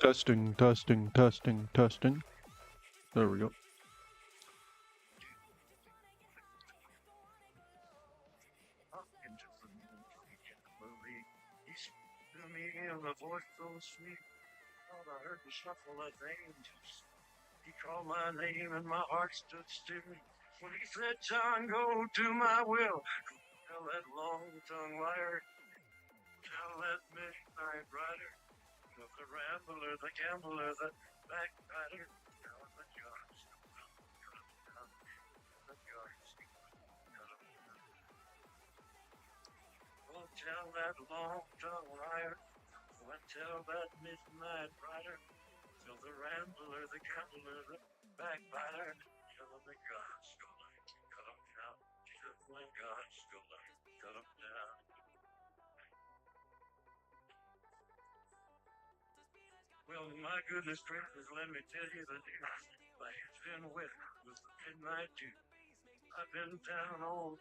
Testing, testing, testing, testing. There we go. To me, and the voice so sweet. Thought I heard the shuffle of angels. He called my name and my heart stood still. When he said, John, go do my will. Tell that long-tongued liar. Tell that midnight rider. Tell the rambler, the gambler, the backbiter. Tell the judge. The judge. Oh, tell that long-tongued liar. Tell that midnight rider. Tell the rambler, the gambler, the backbiter. Tell him the God's gonna cut him down. Tell him the God's gonna cut him down. Well, my goodness gracious, let me tell you the news. Like it's been wet with the midnight dew. I've been down on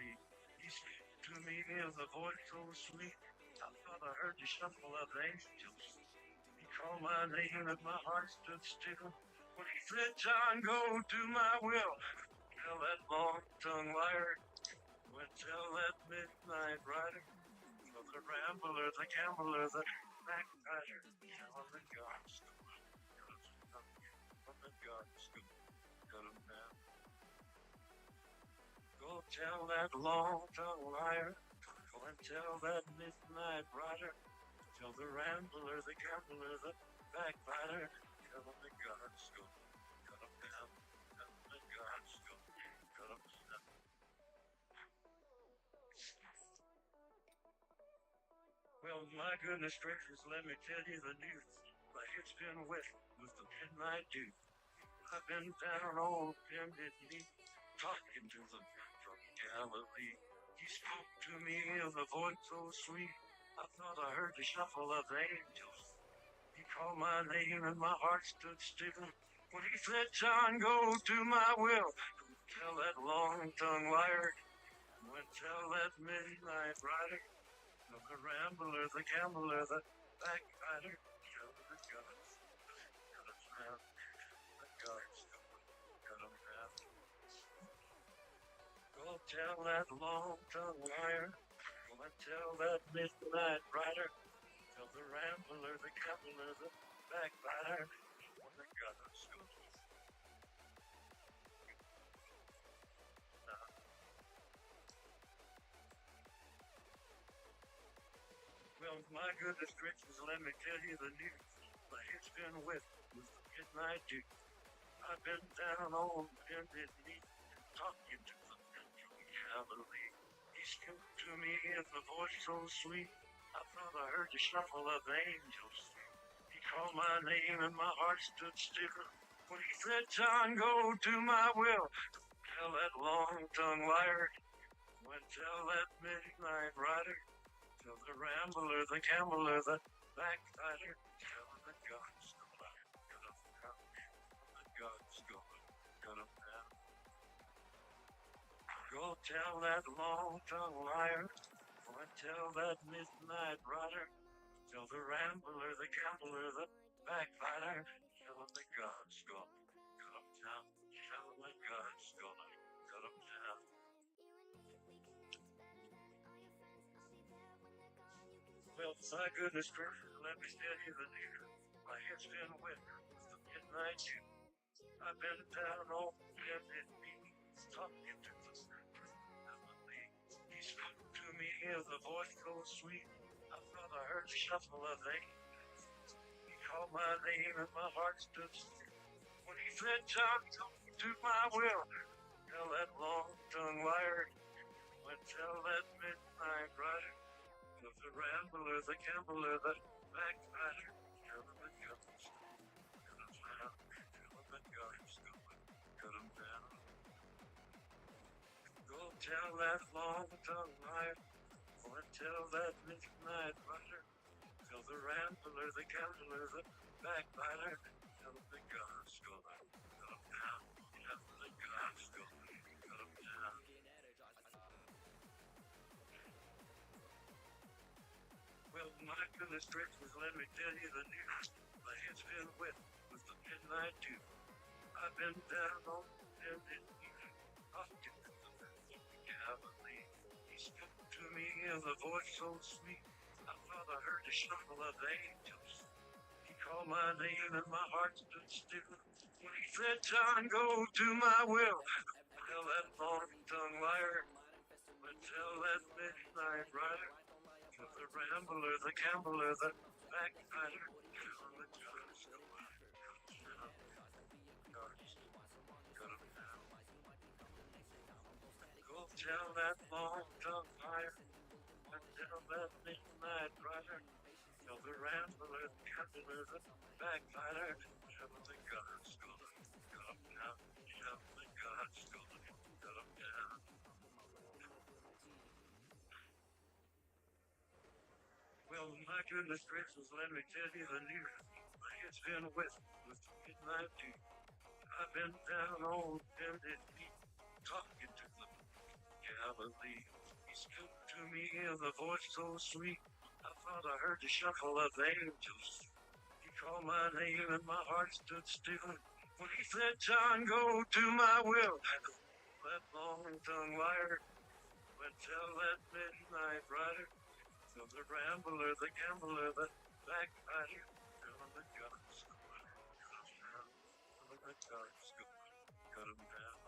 he said to me in the voice so sweet. I thought I heard the shuffle of angels. He called my name and my heart stood still. When he said, John, go do my will. Tell that long-tongued liar. Tell that midnight rider. Tell the rambler, the gambler, the backbiter. Tell him the God's gonna cut him down. Go tell that long-tongued liar. Go and tell that midnight rider. Tell the rambler, the gambler, the backbiter. Tell him the God's gonna cut him down. Tell him the God's gonna cut him down. Well, my goodness gracious, let me tell you the news. Like it's been wet with the midnight dew. I've been down on bended knee, talking to them from Galilee. He spoke to me in a voice so sweet. I thought I heard the shuffle of angels. He called my name and my heart stood still. When he said, John, go do my will. Tell that long-tongued liar. Tell that midnight rider. Tell the rambler, the gambler, the backbiter. Tell the God's cut him down. The God's cut him down. Go tell that long-tongued liar. Go and tell that midnight rider. Tell the rambler, the gambler, the backbiter. The God's Well, my goodness gracious, let me tell you the news. Like it's been wet with the midnight dew. I've been down on bended knee, talking to the men from Galilee. He spoke to me in a voice so sweet. I thought I heard the shuffle of angels. He called my name and my heart stood still. When he said, John, go do my will. Tell that long-tongued liar. Tell that midnight rider. Tell the rambler, the gambler, the backbiter. Tell him the God's gonna cut him down. The God's gonna cut him down. Go tell that long-tongued liar. Go and tell that midnight rider. Tell the rambler, the gambler, the backbiter. Tell him the God's gonna cut him down. Tell him the God's gonna cut him down. Well, my goodness gracious, let me tell you the news. My head's been wet with the midnight dew. I've been down on bended knee, talking to the Galilee. He spoke to me in a voice so sweet. I thought I heard the shuffle of angels. He called my name and my heart stood still. When he said, John, come do my will. Tell that long-tongued liar. Tell that midnight rider. Tell the rambler, the gambler, the backbiter. Tell him the God's cut him down. Tell him the God's gonna cut him down. Go tell that long-tongued liar. Go and tell that midnight rider. Tell the rambler, the gambler, the backbiter. Tell him the God's gonna cut him down. Tell him the God's gonna cut him down. Well, my goodness gracious, let me tell you the news. My head's been wet with the midnight dew. I've been down on bended knee, talking to the Galilee. He spoke to me in a voice so sweet. I thought I heard the shuffle of angels. He called my name and my heart stood still. When he said, John, go do my will. Tell that long-tongued liar, but tell that midnight rider, the rambler, the gambler, the backbiter, tell the judge, go tell that long-tongued liar, but tell that midnight rider, tell the rambler, the gambler, the backbiter, tell the God's gonna come down, tell the God's gonna come down. Well, my goodness gracious, let me tell you the news. My head's been wet with the midnight dew. I've been down on bended knee, talking to the Galilee. He spoke to me in a voice so sweet. I thought I heard the shuffle of angels. He called my name and my heart stood still. When he said, John, go do my will. That long-tongued liar went tell that midnight rider, tell the rambler, the gambler, the backbiter, tell him the God's going, cut him down, tell him the God's going, cut him down.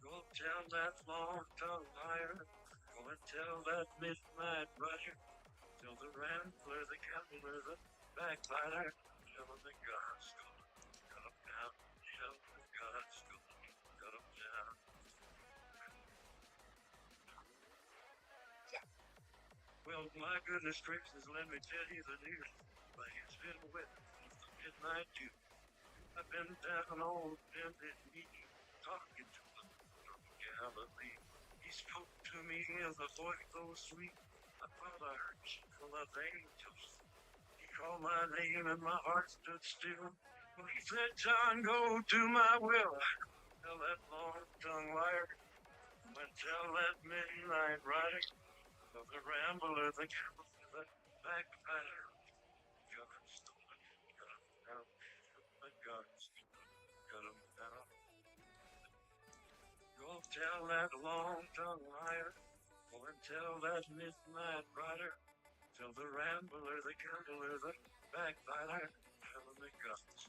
Go tell that long-tongued liar, go and tell that midnight rider, tell the rambler, the gambler, the backbiter, tell him the God's going, cut him down, tell him the God's going, cut him down. Well, my goodness gracious, let me tell you the news. My head's been wet with the midnight dew. I've been down on bended knee, talking to the Galilee. He spoke to me in a voice so sweet. I thought I heard the shuffle of angels. He called my name and my heart stood still. When he said, John, go do my will. Tell that long-tongued liar, and tell that midnight rider, tell the rambler, the gambler, the backbiter, God's stolen, cut him down, the God's stolen, cut him down. Go tell that long-tongued liar, go and tell that midnight rider, tell the rambler, the gambler, the backbiter, tell him the God's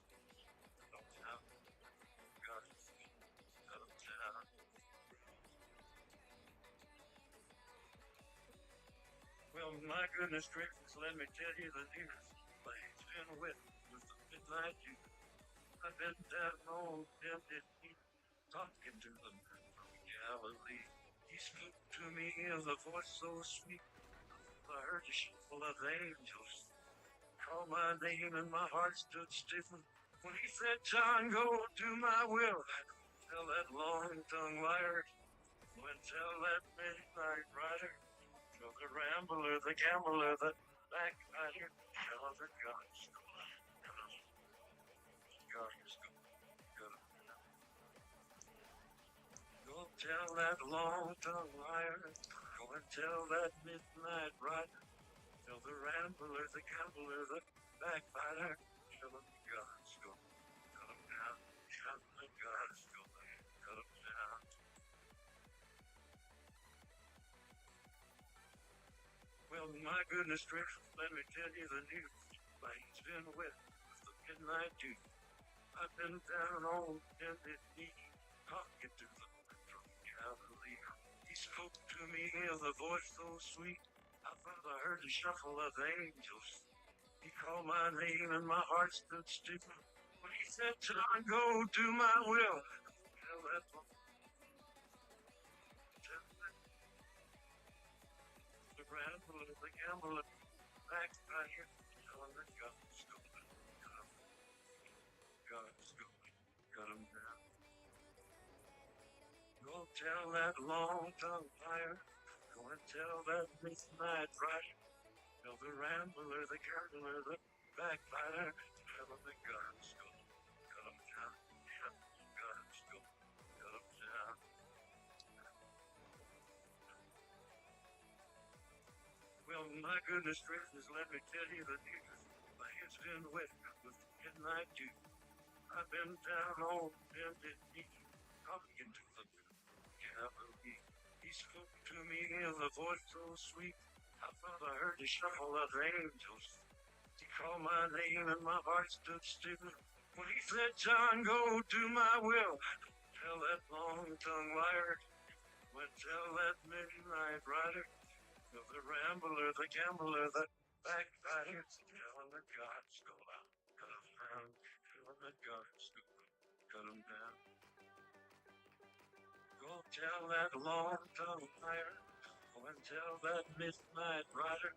cut him down, God's cut him down. Well, my goodness gracious, let me tell you the news. My head's been wet with the midnight dew. I've been down on bended knee, talking to the man from Galilee. He spoke to me in a voice so sweet. I heard the shuffle of angels. Called my name and my heart stood stiff. When he said, John, go do my will. Tell that long-tongued liar, when tell that midnight rider, tell the rambler, the gambler, the backbiter, tell him the God's going, God's going, go tell that long-tongued liar, go and tell that midnight rider, tell the rambler, the gambler, the backbiter, tell him the God's going, cut him down, tell him the God's going, cut him down. Well, my goodness gracious, let me tell you the news. My head's been wet with the midnight dew. I've been down on bended knee, talking to the man from Galilee. He spoke to me in a voice so sweet. I thought I heard the shuffle of angels. He called my name and my heart stood stiff. When he said, John, go do my will. Tell that one. Tell that. The rambler, the gambler, backbiter, tell him that God's stolen. God's stolen. Cut him down. Go tell that long-tongued liar. Go and tell that midnight rider. Tell the rambler, the gambler, the backbiter, tell him that God's stolen. Cut him down. Yeah, God's stolen. Cut him down. Well, Well, my goodness gracious, let me tell you the news. My head's been wet with the midnight dew. I've been down on bended knee, talking to the cavalry. He spoke to me in a voice so sweet. I thought I heard the shuffle of angels. He called my name and my heart stood still. When he said, John, go do my will. Tell that long-tongued liar. When tell that midnight rider. The rambler, the gambler, the backbiter. Tell him the gods go out. Cut him down. Tell him the gods go out. Cut him down. Go tell that long-tongued liar. Go and tell that midnight rider.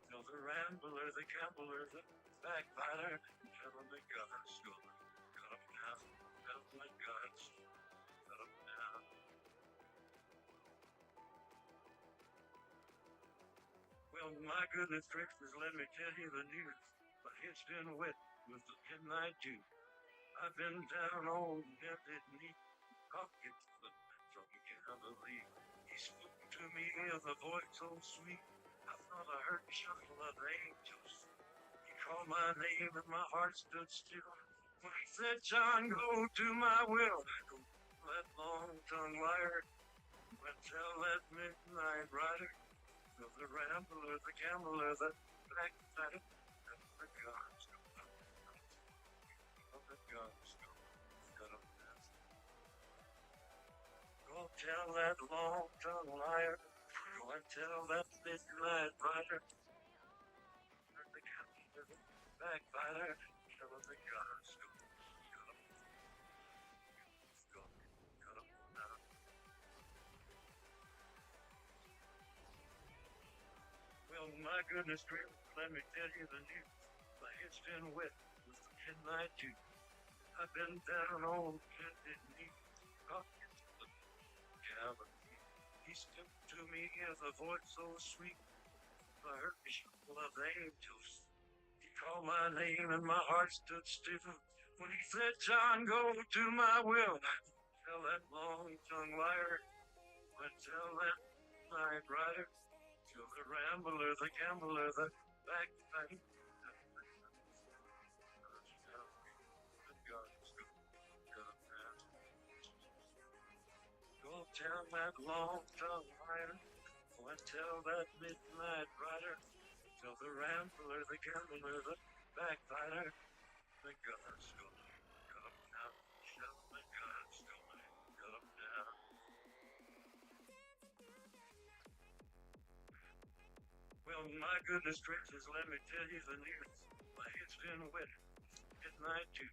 Tell the rambler, the gambler, the backbiter. Tell him the gods go out. Cut him down. Tell him the gods. Cut him down. Well, my goodness gracious, let me tell you the news. My head's been wet with the midnight dew. I've been down on bended knee, talking to the from Galilee. He spoke to me in a voice so sweet. I thought I heard the shuffle of angels. He called my name and my heart stood still. When he said, John, go do my will. Go that long-tongued liar. When tell that midnight rider. The rambler, the gambler, the backbiter, the gods go out. The gods go out. Go tell that long-tongued liar. Go and tell that midnight rider. The gambler, the backbiter, tell him the gods go out. Cut him down. Well, my goodness gracious, let me tell you the news. My head's been wet with the midnight dew. I've been down on bended knee, talking to the cavalry. He spoke to me in a voice so sweet. I heard the shuffle of angels. He called my name and my heart stood still. When he said, John, go do my will. Tell that long-tongued liar. When tell that night rider. Tell the rambler, the gambler, the backbiter. Go tell that long-tongued liar. Go and tell that midnight rider. Tell the rambler, the gambler, the backbiter. The guns go cut 'em down. Tell the guns go cut 'em down. Well, my goodness gracious, let me tell you the news. My head's been wet. Midnight too.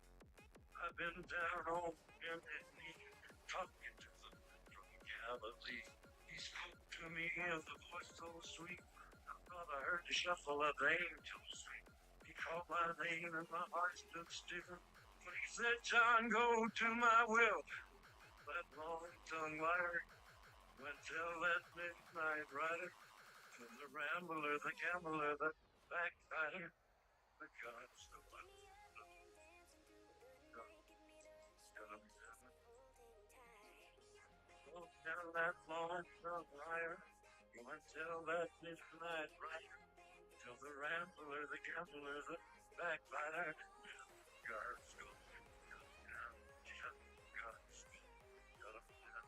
I've been down on bended knee, talking to them from Galilee. He spoke to me in a voice so sweet. I thought I heard the shuffle of angels. He called my name and my heart stood still. When he said, John, go do my will. That long-tongued liar went tell that midnight rider. To the rambler, the gambler, the backbiter, the gods, the one. Go tell that long-tongued liar. Go and tell that midnight rider. Tell the rambler, the gambler, the backbiter. Guards go down. Guards go down.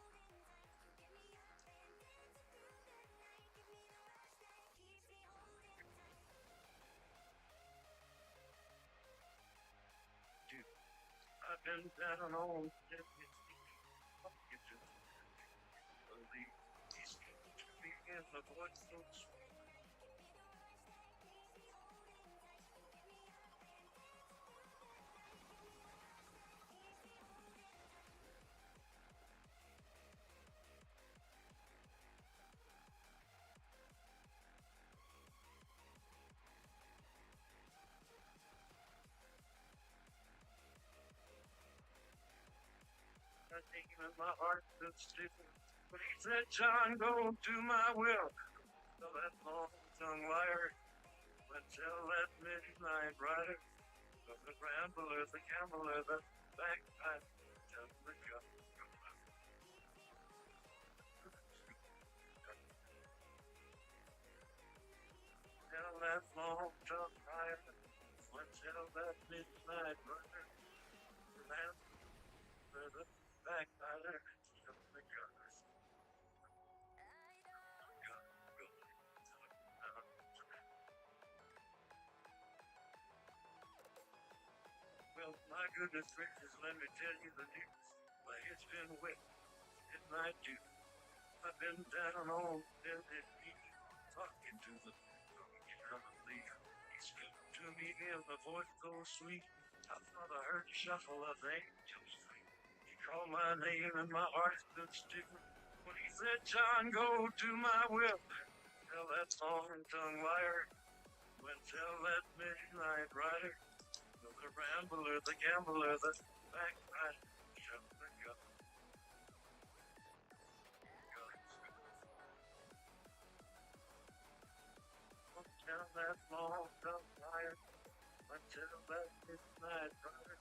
Dude, I've been down on it. He's to me in the voice so sweet. I think in my heart that's still. But he said, John, go do my will. Tell that long-tongued liar. But tell that midnight rider. Tell the rambler, the gambler, the backbiter. Tell the gun. goodness gracious, let me tell you the news. But it's been wet, midnight too. I've been down on bended knee, talking to the family. He spoke to me in a voice so sweet. I thought I heard the shuffle of angels. He called my name and my heart stood still. When he said, John, go do my will. Tell that long-tongued liar. When tell that midnight rider. The rambler, the gambler, the backbiter. Shut the gun. Tell that long-tongued liar. Until that midnight rider.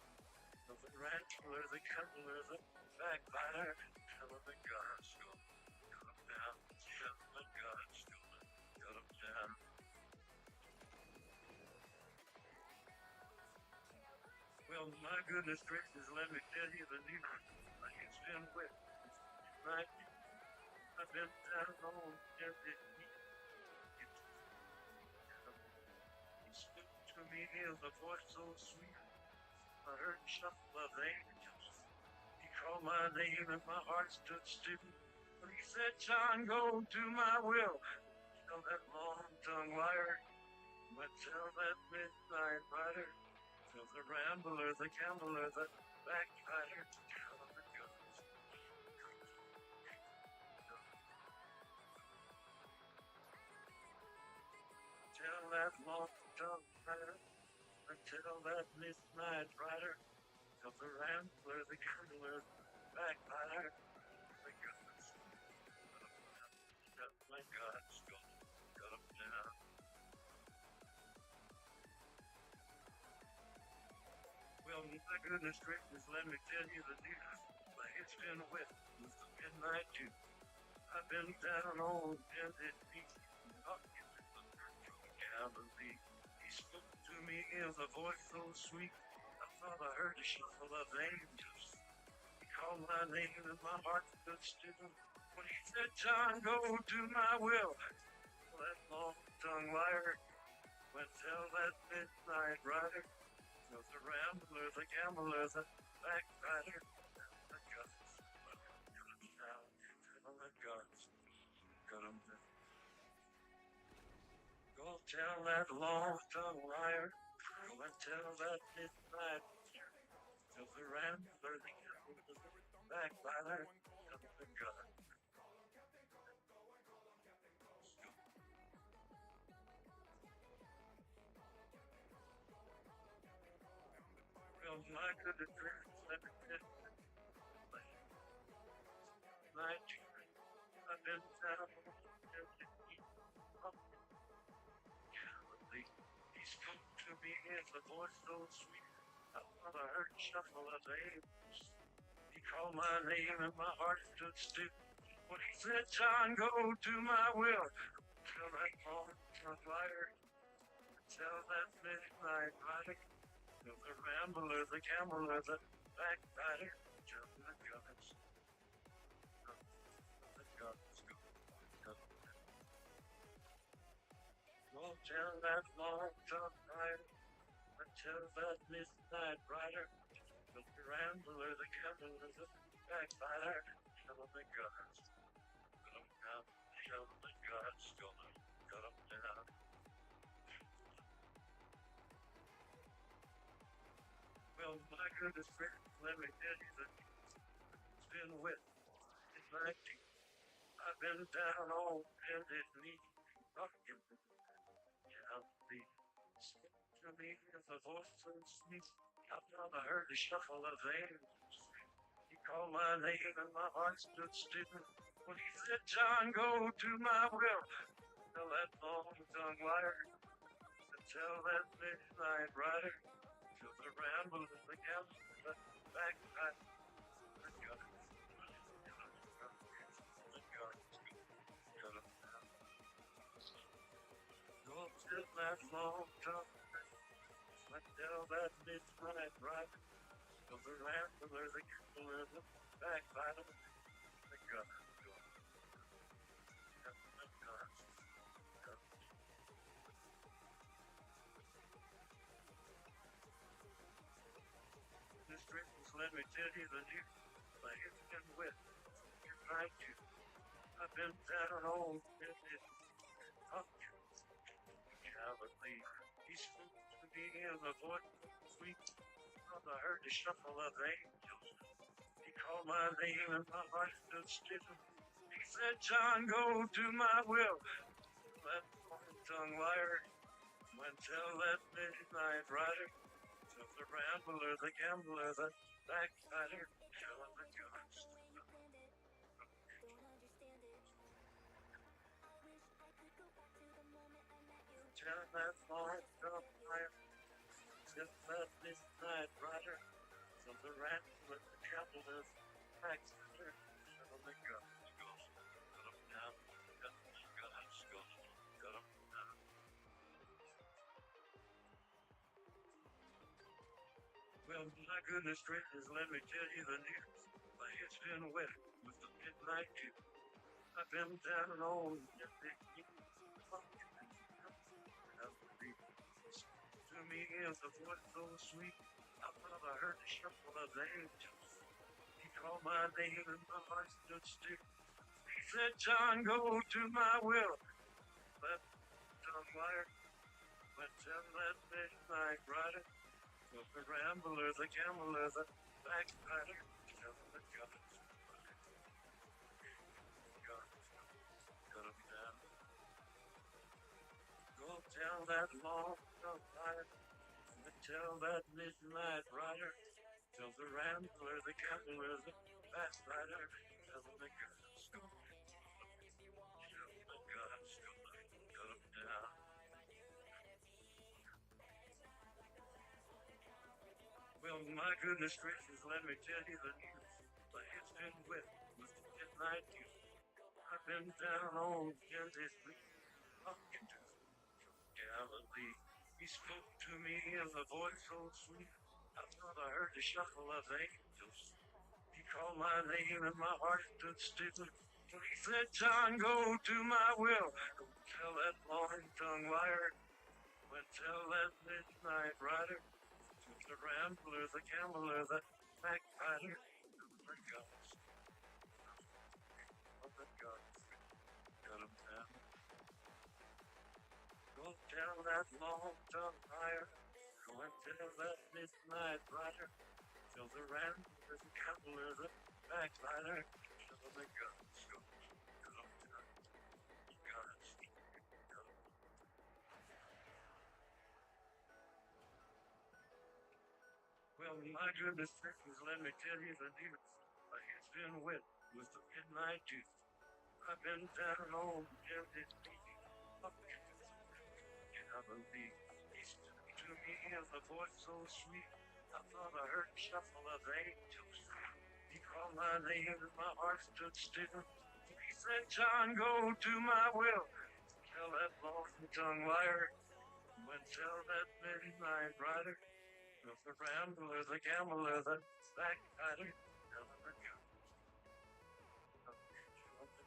The rambler, the gambler, the backbiter. Tell him the God's gonna cut him down. Tell him the God's gonna cut him down. Well, my goodness gracious, let me tell you the news. It's been wet. Night. I've been down on every knee. He spoke to me in a voice so sweet. I heard the shuffle of angels. He called my name and my heart stood still. But he said, John, go do my will. Tell that long-tongued liar. But tell that midnight rider. Tell the rambler, the gambler, the backbiter. Tell him the guns. Tell that long-tongued rider. Until that midnight rider. Tell the rambler, the gambler, the backbiter. The guns. My God's gonna cut him down. Well, my goodness gracious, let me tell you the news. Like it's been wet since the midnight too. I've been down on bended knee, talking to the family. He spoke to me in a voice so sweet. I thought I heard the shuffle of angels. He called my name and my heart stood still. When he said, John, go do my will. That long-tongued liar went tell that midnight rider. Tell the rambler, the gambler, the backbiter, the guns. Cut him down. Tell the guns. Cut him down. Go tell that long-tongued liar. Go and tell that midnight. Tell the rambler, the gambler, the backbiter, tell the guns. Well, my goodness gracious, let me tell you. Night, I've been down on every knee. He spoke to me in a voice so sweet. I thought I heard the shuffle of angels. He called my name and my heart stood still. When he said, John, go do my will. Tell that long-tongued liar. Tell that midnight rider. Tell the rambler, the gambler, the backbiter. Tell the guns. The guns go. Go tell that long-tongued liar. Tell that midnight rider. Tell the rambler, the gambler, the backbiter. Tell the guns. Cut 'em down. Tell the guns. Gonna cut 'em down. Well, my goodness gracious, let me tell you that it's been wet. It's night. I've been down on bended knee, talking to the family. Spoke to me with a voice so sweet. I thought I heard the shuffle of angels. He called my name and my heart stood still. When he said, John, go do my will. Tell that long-tongued liar. And tell that midnight rider. Tell the rambler, the gambler, the backbiter, the guns. The guns. Cut 'em down. Go tell that long-tongued liar. Tell that midnight rider. Tell the rambler, the gambler, the backbiter, the guns. tell you the news. My head's been wet. Good night, you. I've been down on business. Cavalier. He spoke to me in a voice so sweet. I heard the shuffle of angels. He called my name and my heart stood still. He said, John, go do my will. That long-tongued liar went tell that midnight rider. So the rambler, the gambler, the backbiter, telling the ghost. Tell that long-tongued liar. Said that midnight rider. So the rambler, the gambler, the backbiter, telling the ghost. Got him down. Got him. Got him down. Well, my goodness gracious, let me tell you the news. My head's been wet with the midnight dew. I've been down and on to me is the voice so sweet. I thought I heard the shuffle of the angels. He called my name and my heart stood still. He said, John, go to my will. That tongue liar went tell that midnight rider. The rambler, the gambler, the backbiter, tell the gods. Got him down. Go tell that long-tongued liar. Tell that midnight rider. Tell the rambler, the gambler, the backbiter, tell the gods. Tell the gods. Got him down. Well, my goodness gracious, let me tell you the news. My head's been wet with the midnight dew. I've been down on this week. Talking to Galilee. He spoke to me in a voice so sweet. I thought I heard the shuffle of angels. He called my name and my heart stood still. He said, John, go do my will. Go tell that long-tongued liar. Went tell that midnight rider. The rambler, the gambler, the backbiter, the gods. Oh, the gods. Got him down. Go tell that long-tongued liar. Go and tell that midnight rider. Tell the rambler, the gambler, the backbiter, tell the gods. Got him down. Gods. Well, my goodness gracious, let me tell you the news. My head's been wet with the midnight dew. I've been down on empty feet. Up Galilee. He spoke to me in a voice so sweet. I thought I heard the shuffle of angels. He called my name and my heart stood still. He said, John, go do my will. Tell that long-tongued liar. When tell that midnight rider. The rambler, the gambler, the backbiter, tell the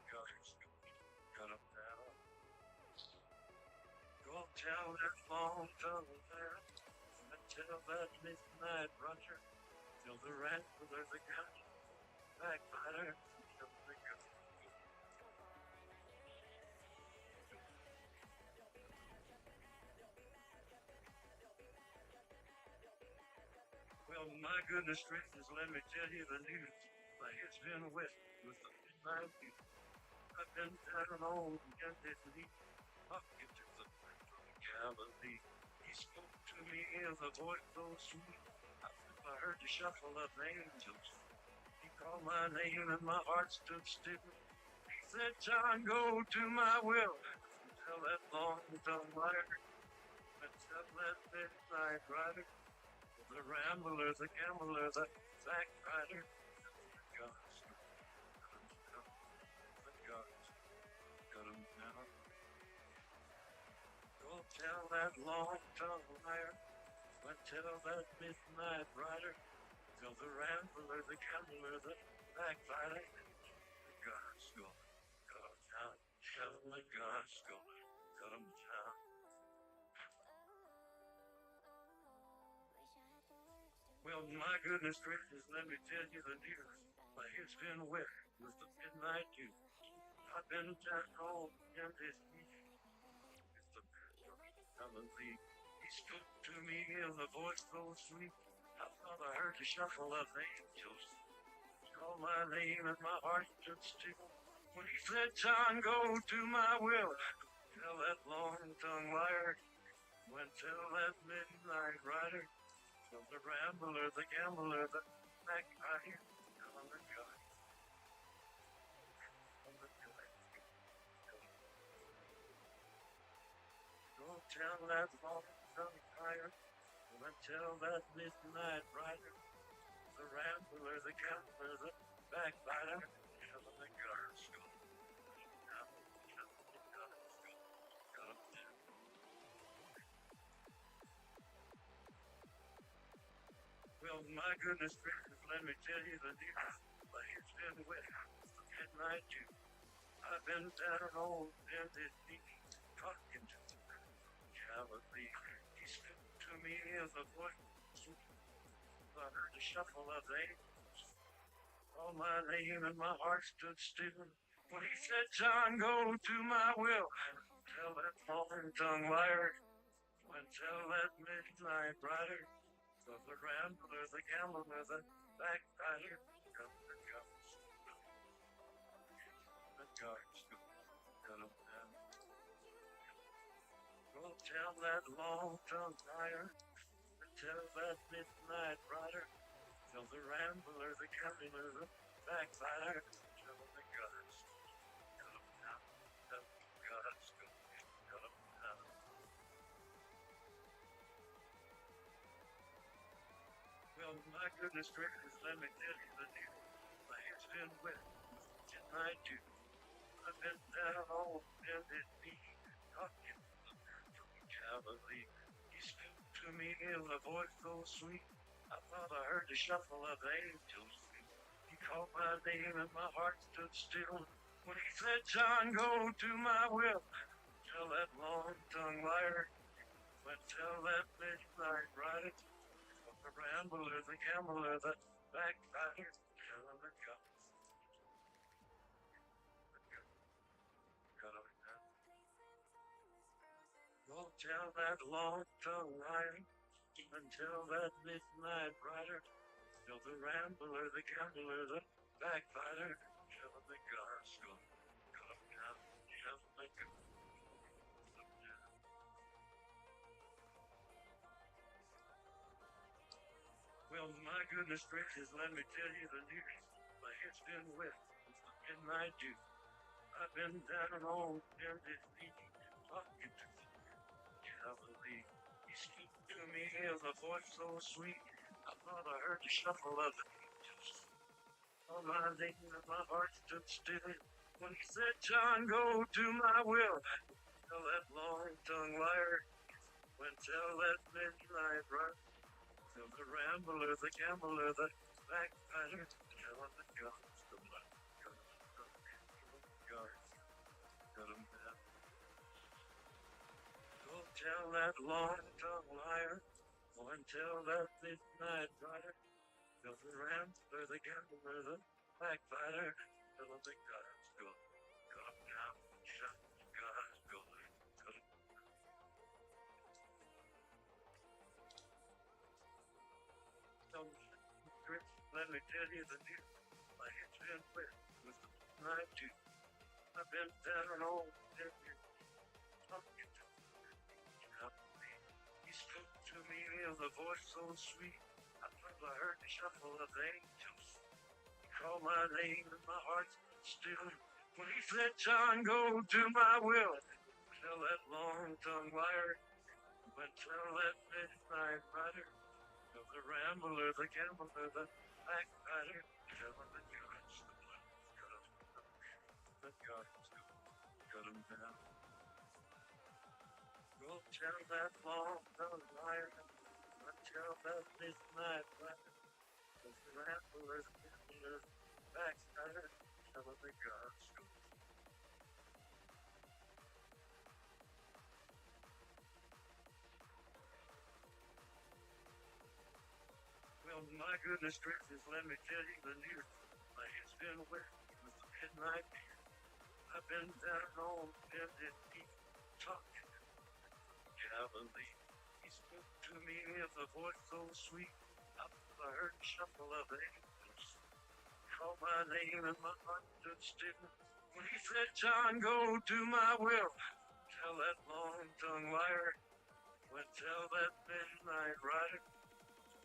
gods. Got him down. Go tell that long-tongued liar. Tell that midnight rider. Tell the rambler, the gambler, backbiter, tell the gods. Well, my goodness gracious, let me tell you the news. My head's been wet with the midnight dew. I've been down on this knee. Talking to the Galilee. He spoke to me in a voice so sweet. I heard the shuffle of angels. He called my name and my heart stood still. He said, John, go do my will. Tell that long-tongued liar. And tell that midnight rider. The rambler, the gambler, the backbiter, the gods. The gods. Got him down. Go tell that long-tongued liar. But tell that midnight rider. Tell the rambler, the gambler, the backbiter, the gods. Got him down. Tell the gods. Got him down. Well, my goodness gracious, let me tell you the news. My head's been wet with the midnight dew. I've been down home in this heat. It's the melody. He spoke to me in a voice so sweet. I thought I heard the shuffle of angels. He called my name and my heart stood still. When he said, John, go to my will. Tell that long-tongued liar. When tell that midnight rider. Tell the rambler, the gambler, the backbiter. Tell him the guy. Tell the guy. Go tell that long-tongued liar. When tell that midnight rider. The rambler, the gambler, the backbiter. Tell him the guards. Well, my goodness gracious, let me tell you the news. My head's been wet. The midnight dew. I've been down on bended knee, talking to the Galilee. He spoke to me in the voice. I heard the shuffle of the angels. Called my name and my heart stood still. When he said, John, go to my will. Tell that long-tongued liar. When tell that midnight rider. Of the rambler, the gambler, the backbiter. Come the guards. The guards. Come down. Go tell that long-tongued liar. Tell that midnight rider. Tell the rambler, the gambler, the backbiter. Tell the guards. Come down. Tell the guards. Come down. Well, my goodness gracious, let me tell you the news. My head's been wet with the midnight dew. I've been down on bended knee, talking to the Galilee. He spoke to me in a voice so sweet. I thought I heard the shuffle of angels. He called my name and my heart stood still. When he said, John, go to my will. Tell that long-tongued liar. When tell that midnight rider. The rambler, the gambler, the backbiter. Tell him the guns. Go tell that long-tongued liar. Until that midnight rider. Tell the rambler, the gambler, the backbiter. Tell him the guards go. Come down. Tell him the guards. Well, my goodness gracious, let me tell you the news. My head's been wet with the midnight dew. I've been down on bended knee, talking to the Galilee. He spoke to me in a voice so sweet. I thought I heard the shuffle of the angels. On my name and my heart stood still. When he said, John, go to my will. Tell that long-tongued liar. When tell that midnight rider. Tell the rambler, the gambler, the backbiter. Tell him the guards, the blood. Guards. Cut him down. Go tell that long-tongued liar. Go and tell that midnight rider. Tell the rambler, the gambler, the backbiter. Tell him the guards go. Cut him down. Shut the guards go. Cut him. Let me tell you the news. My head's been wet with the midnight dew. I've been down on every talking to the He spoke to me in a voice so sweet. I thought I heard the shuffle of the angels. He called my name and my heart stood still. When he said, John, go to my will. Tell that long-tongued liar. When tell that midnight rider. Tell the rambler, the gambler, the backbiter. Tell him the guards, the blood. The guards, cut him down. Go tell that long-tongued liar. Tell that midnight rider. Tell the rambler, the gambler, the backbiter. Tell him the guards, Well, my goodness gracious, let me tell you the news. My head's been wet with the midnight beer. I've been down on bended knee, talking to Galilee. He spoke to me with a voice so sweet. I heard the shuffle of angels. Called my name and my heart stood still. When he said, John, go do my will. Tell that long-tongued liar. When tell that midnight rider.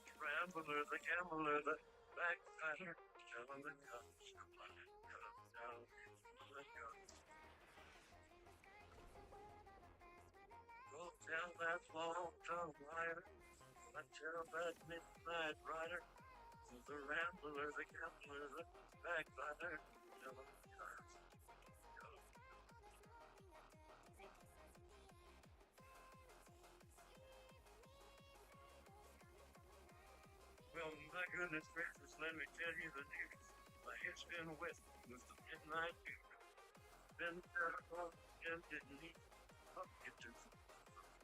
The rambler, the gambler, the backbiter. Tell him the guns come flying. Cut him down. The guns. Go tell that long-tongued liar. When tell that midnight rider. The rambler, the gambler, the backbiter. Tell him the guns. Well, my goodness gracious, let me tell you the news. My head's been wet with the midnight dew. Been down on bended knee, talking to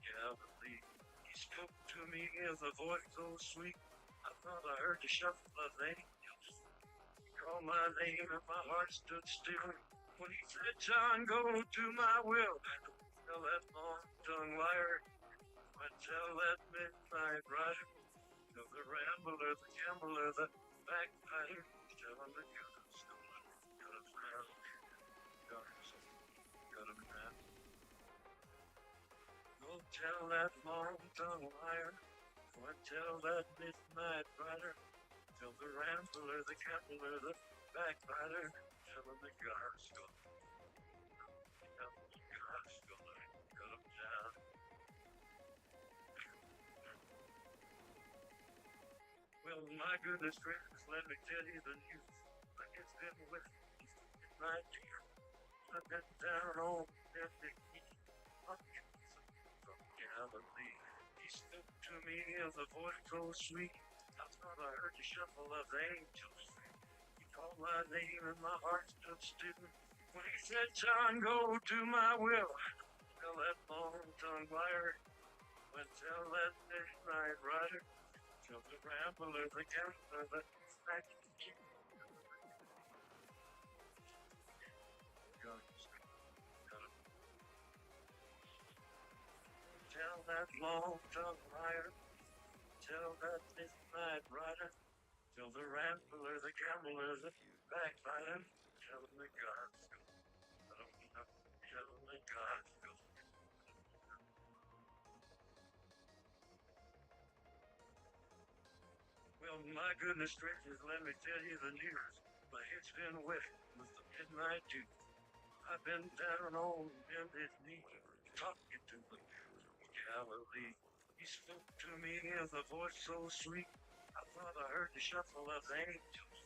Galilee. He spoke to me with a voice so sweet. I thought I heard the shuffle of angels. He called my name and my heart stood still. When he said, John, go do my will. Tell that long-tongued liar. I tell that midnight rider. Tell the rambler, the gambler, the backbiter. Tell him the guns go on. Cut him down. Guns. Cut him down. Go tell that long-tongued liar. Go and tell that midnight rider. Tell the rambler, the gambler, the backbiter. Tell him the guns go on. Tell him the guns go on. Cut him down. Well, my goodness gracious, let me tell you the news. It's been with me midnight dear. I've been down on bended knee, talking from Galilee. He spoke to me with a voice so sweet. I thought I heard the shuffle of angels. He called my name and my heart stood still. When he said, John, go do my will. Tell that long-tongued liar. When tell that midnight rider. Tell the rambler, the gambler, the backbiter. Tell that long-tongued liar. Tell that midnight rider. Tell the rambler, the gambler, the backbiter. Tell him the guns go. Tell him the guns go. Well, my goodness gracious, let me tell you the news. My head's been wet with the midnight dew. I've been down on bended knee, talking to the Galilee. He spoke to me with a voice so sweet. I thought I heard the shuffle of angels.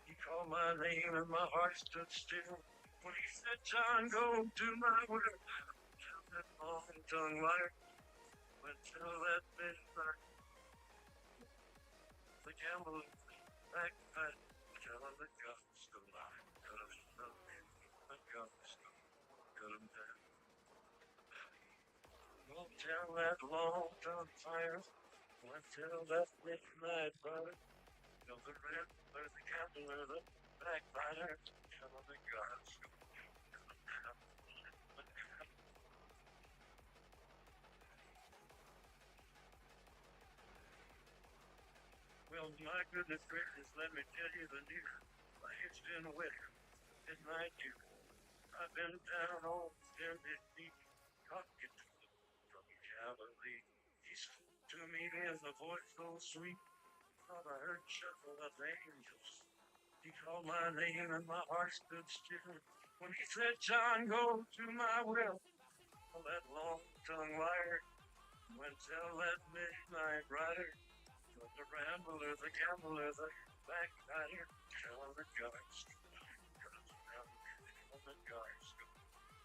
He called my name and my heart stood still. When he said, John, go do my will. Tell that long-tongued liar. When tell that midnight. The gambler, backbiter. Tell him the guns go lie. Cut him down. The guns go. Cut him down. Don't tell that long-tongued fire. Don't tell that midnight rider. Tell the rambler, the gambler, the backbiter. Tell him the guns go. Cut him down. Well, my goodness gracious, let me tell you the news. My head's been wet. Midnight dew. I've been down on bended knee, talking to him from Galilee. He spoke to me with a voice so sweet. Thought I heard shuffle of angels. He called my name and my heart stood still. When he said, John, go to my will. Tell that long-tongued liar. When tell that midnight rider. Tell the rambler, the gambler, the backbiter. Tell him the guns go. Cut him down. Tell the guns go.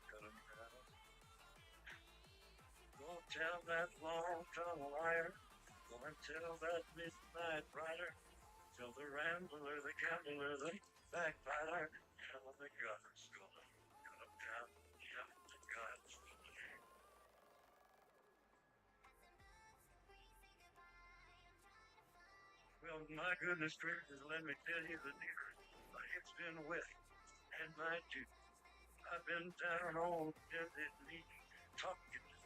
Cut him down. Go tell that long-tongued liar. Go and tell that midnight rider. Tell the rambler, the gambler, the backbiter. Tell him the guns go. Cut him down. Tell the guns go. Well, Well, my goodness gracious, let me tell you the news. It's been wet and night too. I've been down on bended knee, talking to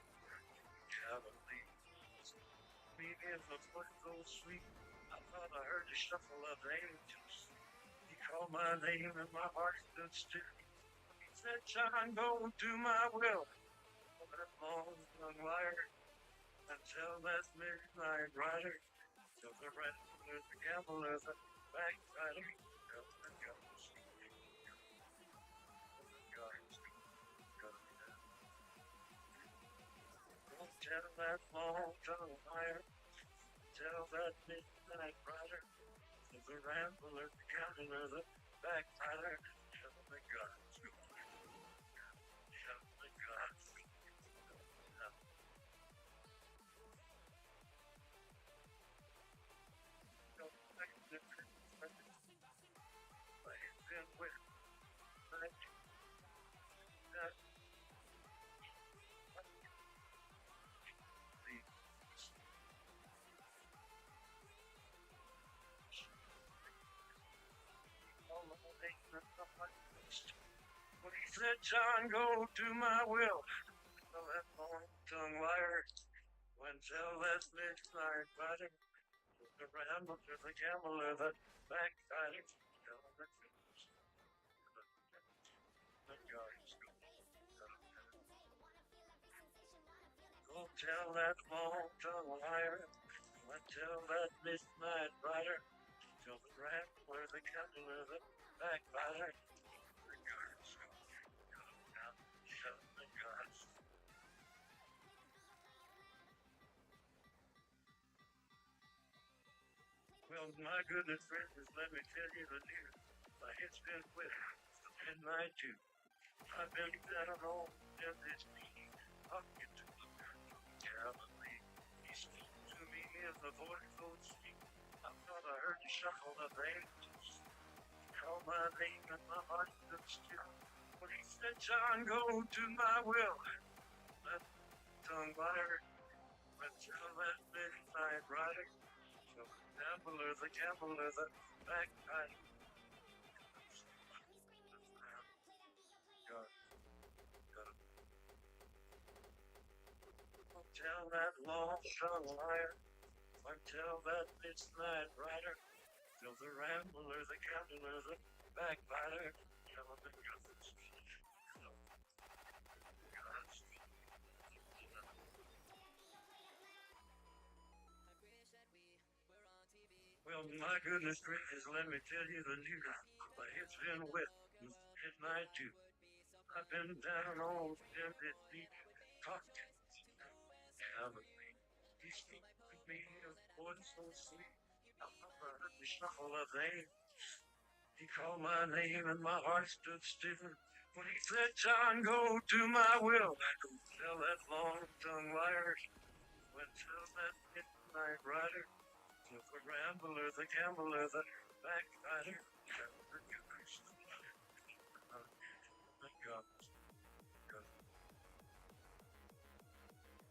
Galilee. Me in the foot so sweet. I thought I heard the shuffle of angels. He called my name and my heart stood still. He said, John, go do my will. Oh, that long tongue liar until that midnight rider. Till the wrestler, the gambler, the backbiter. Till the guns, the guards, don't tell that long tongue liar. Tell that midnight rider. Till the rambler, the gambler, the backbiter. Till the guns, till the guns. When he said, John, go do my will. Tell that long tongue liar. When tell that midnight rider. The rambler, the gambler, the backbiter. Tell the guards. Go tell that long tongue liar. When tell that midnight rider. Tell the rambler, the gambler, the backbiter. The guards. Tell the guards. Well, my goodness gracious, let me tell you the news. It's been wet and night too. I've been down on this knee, talking to the Galilee. He spoke to me in the voice so sweet. I thought I heard the shuffle of angels. He called my name and my heart stood still. When he said, John, go do my will. That tongue liar, went to that midnight rider. The gambler, the backbiter. Tell that long tongue liar, tell that midnight rider, till the rambler, the gambler, the backbiter, tell the guns. Well, my goodness gracious, let me tell you the news. It's been wet at night too. I've been down on bended knee, talking to Galilee. He spoke to me in a voice so sweet. I heard the shuffle of angels. He called my name and my heart stood still. When he said, John, go do my will. Go tell that long tongue liar. When tell that midnight rider. Till the rambler, the gambler, the backbiter. The guns.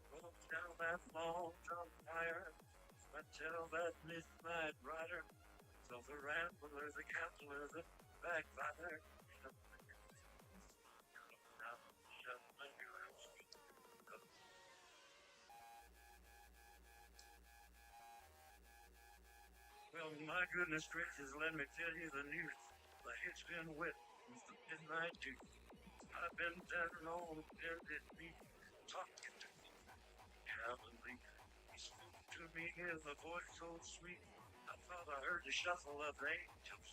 Go tell that long tongue liar. When tell that midnight rider. Till the rambler, the gambler, the backbiter. Well, my goodness gracious, let me tell you the news. It's been wet since the midnight too. I've been down on bended knee, talking to Galilee. He spoke to me in a voice so sweet. I thought I heard the shuffle of angels.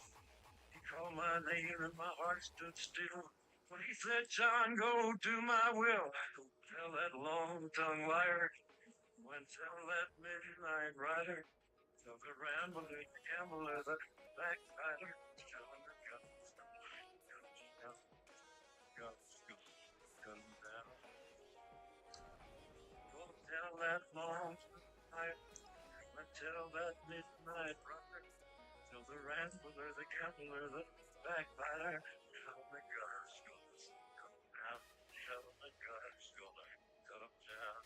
He called my name and my heart stood still. When he said, John, go do my will. Go tell that long tongue liar. When tell that midnight rider. Tell the rambler, the gambler, the backbiter. Tell him the guns down. Go tell that long night. Tell that midnight rider. Tell the rambler, the gambler, the backbiter. Tell him the guns come down. Tell him the guns come down.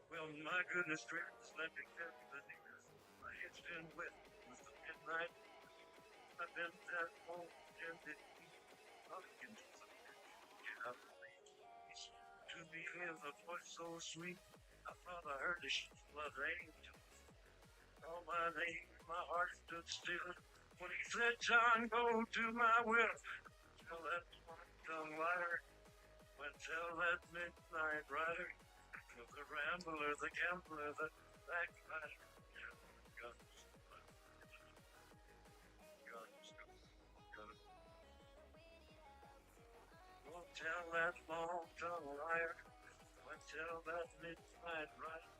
Well, Well, my goodness gracious, let me tell you the news. My head's been wet with the midnight. I've been at home and it talking to the cowboys. To me is a voice so sweet. I thought I heard the shuffle of angels. Call my name, my heart stood still. When he said, John, go do my will. Tell that tongue liar. When tell that midnight rider. The rambler, the gambler, the backbiter. Guns, guns, guns. Go tell that long-tongue liar. When tell that midnight rider.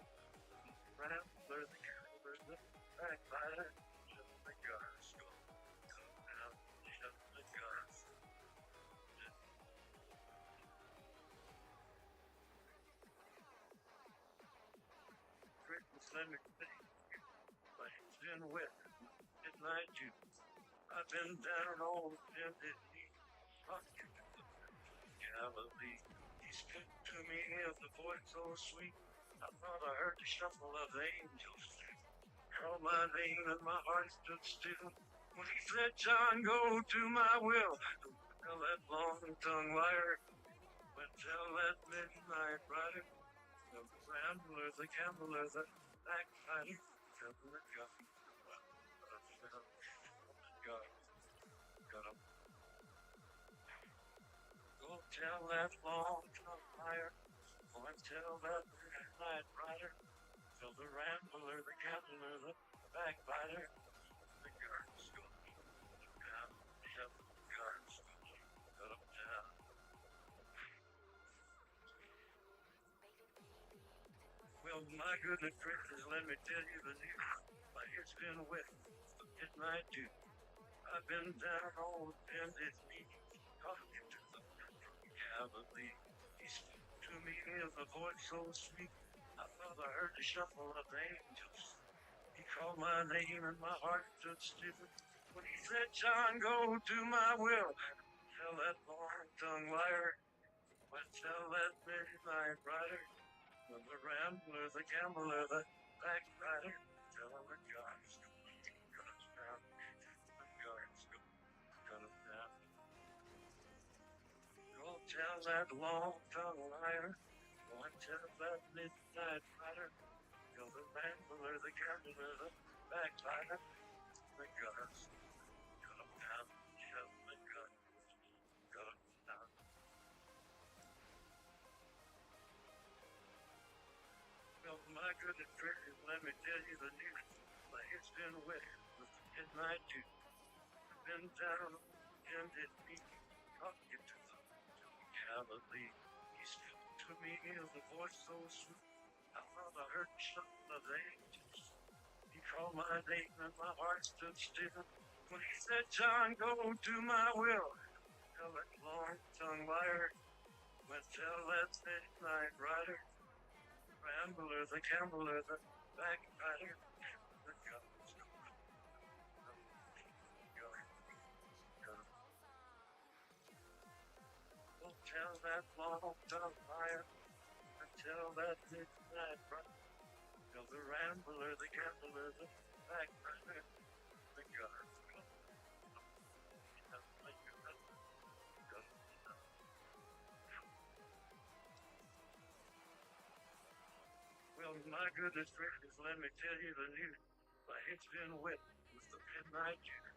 Rambler, the gambler, the backbiter. The guns, go down, the guns. Let me tell you, my head's been wet. Midnight June. I've been down on bended knee, talking to the Galilee. He spoke to me of the voice so sweet. I thought I heard the shuffle of angels. Called my name and my heart stood still. When he said, John, go do my will. Tell that long-tongue liar. When tell that midnight rider. The rambler, the gambler, the backbiter. Tell the God. God. Go tell that long-tongue liar. Go and tell that midnight rider. Tell the rambler, the gambler, the backbiter. The guards go down. Tell the guards go down. Well, my goodness gracious, let me tell you the news. My head's been wet. Midnight June. I've been down on bended knee, talking to the Galilee. He spoke to me in a voice so sweet. I thought I heard the shuffle of angels. He called my name and my heart stood still. When he said, John, go do my will. Tell that long-tongue liar. But tell that midnight rider. The rambler, the gambler, the backbiter. Tell him the guards cut us down. The guards cut us down. Go tell that long-tongue liar. Go and tell that midnight rider. Tell the rambler, the gambler, the backbiter. The guards cut them down. Tell the guards cut them down. Well, my goodness gracious, let me tell you the news. My head's been wet with the midnight June. I've been down on bended knee, talking to the Galilee. He spoke to me in a voice so sweet. I thought I heard the shuffle of angels. He called my name and my heart stood still. When he said, John, go do my will. Tell that long-tongue liar. When tell that midnight rider. Rambler, the gambler, the backbiter, the guns. Go tell that long-tongue liar. Tell that midnight rider. Tell the rambler, the gambler, the backbiter, the guns. Well, my goodness gracious, let me tell you the news. My head's been wet with the midnight June.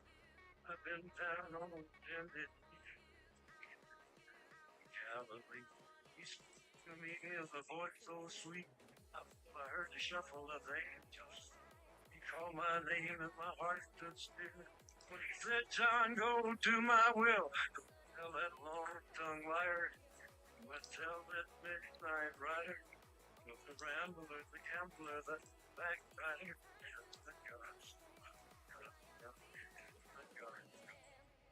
I've been down on bended knee. Galilee. He spoke to me in a voice so sweet. I heard the shuffle of angels. He called my name and my heart stood still. When he said, John, go do my will. Tell that long-tongue liar. But tell that midnight rider. The rambler, the gambler, the backbiter, the guards. The guards.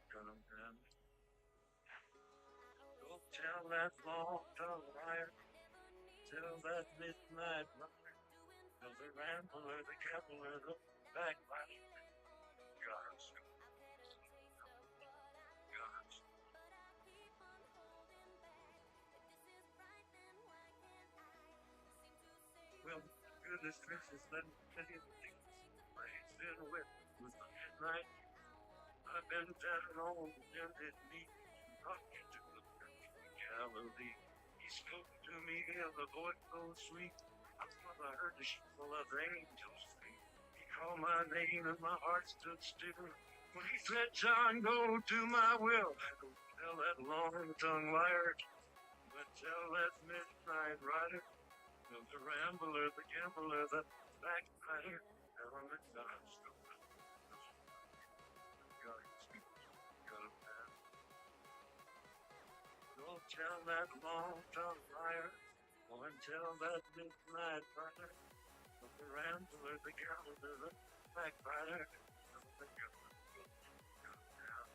Cut them down. Go tell that long-tongue liar. Tell that midnight rider. Tell the rambler, the gambler, the backbiter, guards. Guards. Well, goodness gracious, let me tell you the news. My head's been wet with the midnight. I've been down on bended knee, talking to the church in Galilee. He spoke to me in the voice so sweet. I thought I heard the shuffle of angels' feet. He called my name and my heart stood still. When he said, John, go do my will. Don't tell that long-tongued liar. But tell that midnight rider. Tell the rambler, the gambler, the backbiter. Tell him that God's going. Got him down. Don't tell that long-tongued liar. Go and tell that midnight rider. Tell the rambler, the gambler, the backbiter. Tell him that God's going. Got him down.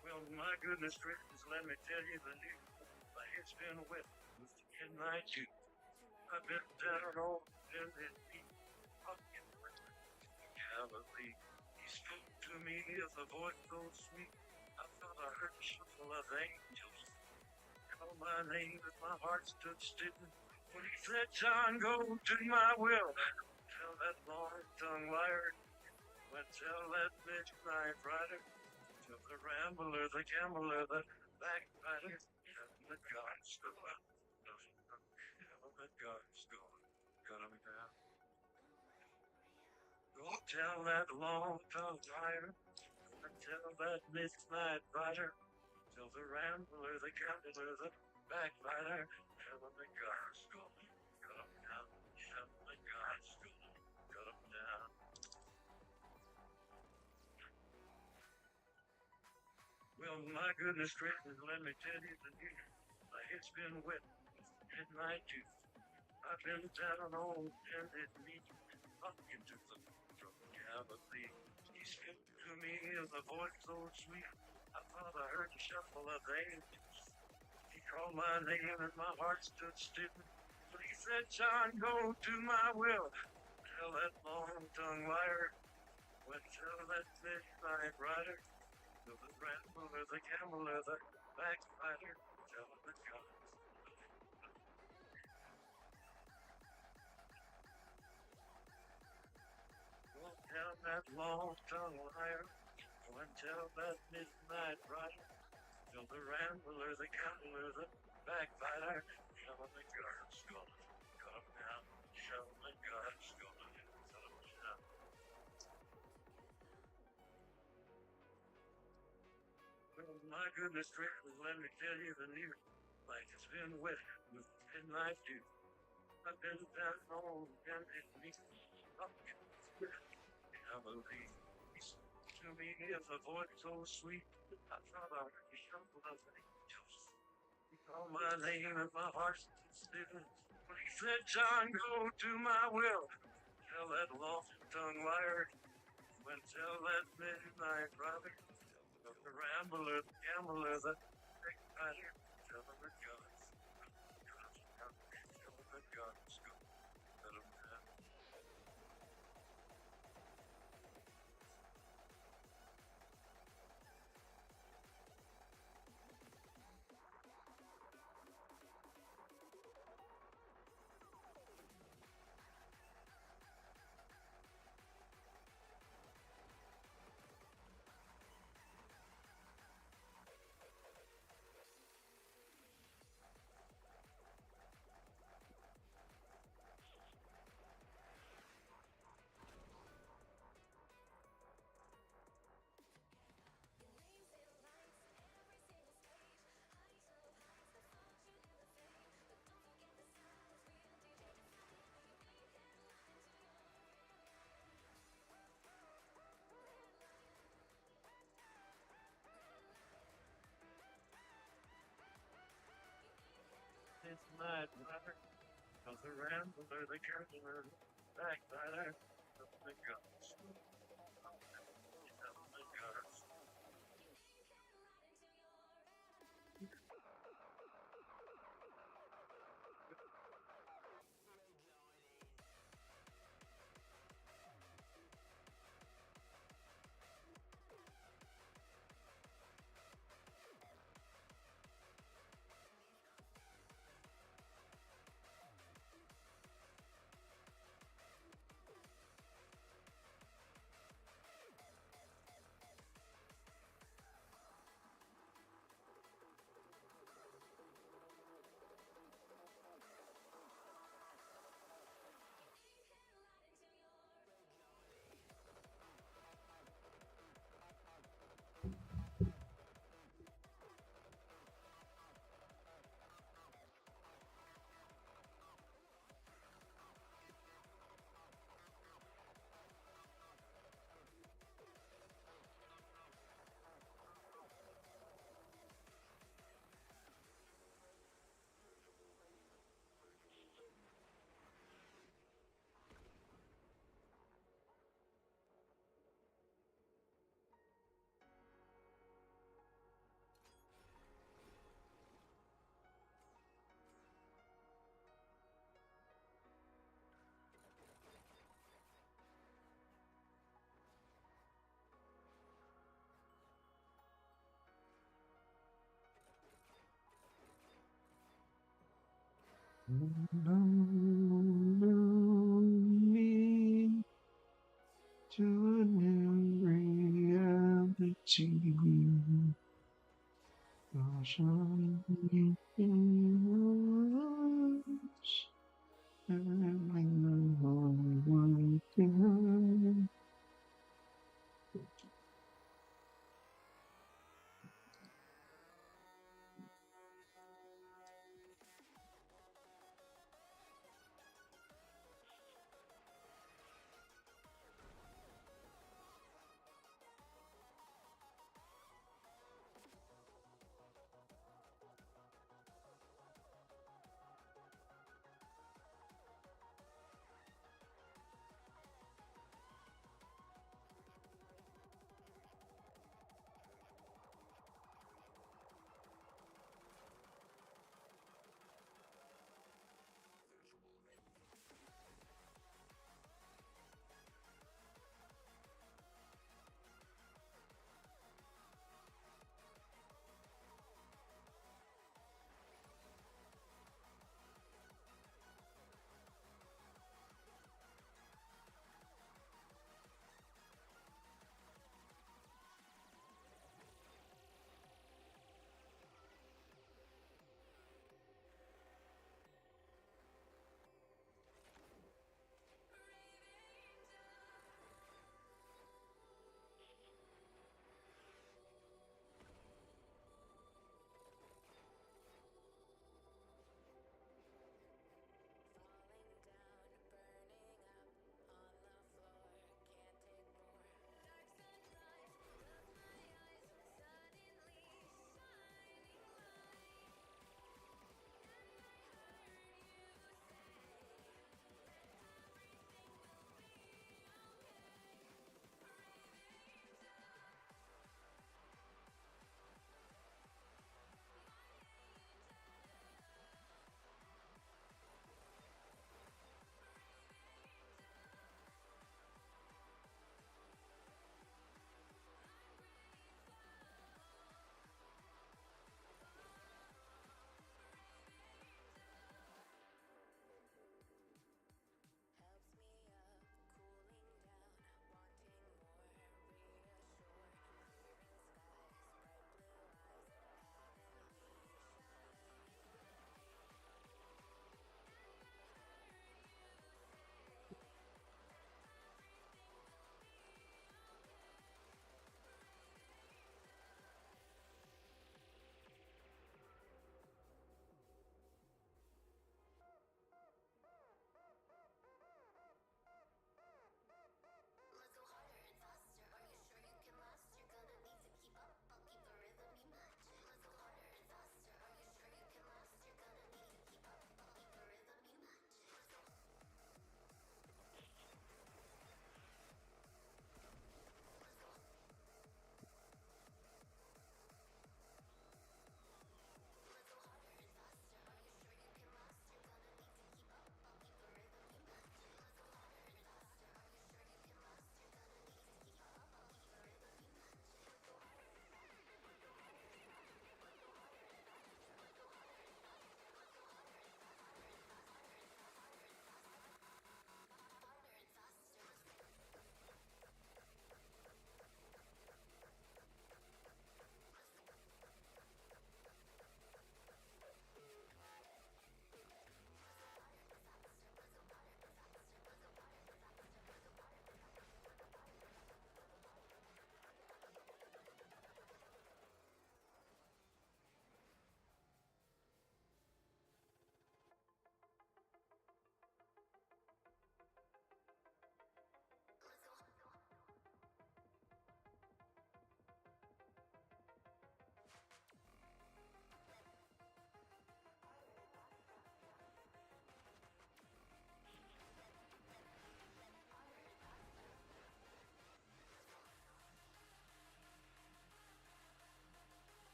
Well, my goodness gracious, let me tell you the news. My head's been wet with the midnight dew. I've been down on bended knee, talking with the Galilee. He spoke to me as a voice so sweet. I thought I heard the shuffle of angels. Called my name and my heart stood still. When he said, John, go do my will. Tell that long-tongued liar. But tell that midnight rider. Tell the rambler, the gambler, the backbiter. Tell him that God's going. Tell him that God's going. Cut him down. Go tell that long-tongued liar. Tell that midnight rider. Tell the rambler, the gambler, the backbiter. Tell him that God's going. Cut him down. Tell him that God's going. Cut him down. Well, my goodness gracious, let me tell you the news. My head's been wet with midnight dew. I've been down on bended knee, talking to the from Galilee. He spoke to me in a voice so sweet. I thought I heard the shuffle of angels. He called my name and my heart stood still. But he said, John, go do my will. Tell that long-tongued liar. When tell that midnight rider. Tell the rambler, the gambler, the backbiter. Tell him that God's Don't tell that long-tongued liar. Go and tell that midnight rider. Tell the rambler, the gambler, the backbiter. Tell him that God's going. Cut him down. Tell him that God's going. Cut him down. Well, my goodness gracious, let me tell you the news. Like it's been wet with midnight dew. I've been down on bended knee, talking with Galilee. He spoke to me in a voice so sweet. I thought I heard the shuffle of angels. He called my name and my heart stood still. When he said, John, go do my will. Tell that long-tongued liar. When tell that midnight rider. Tell the rambler, the gambler, the backbiter. Tell him that God's Tell him that God's going. Let him down. Midnight rider. Tell the rambler, the gambler, the backbiter. Tell him that God's going. Tell him that God's Me to a new reality. Ocean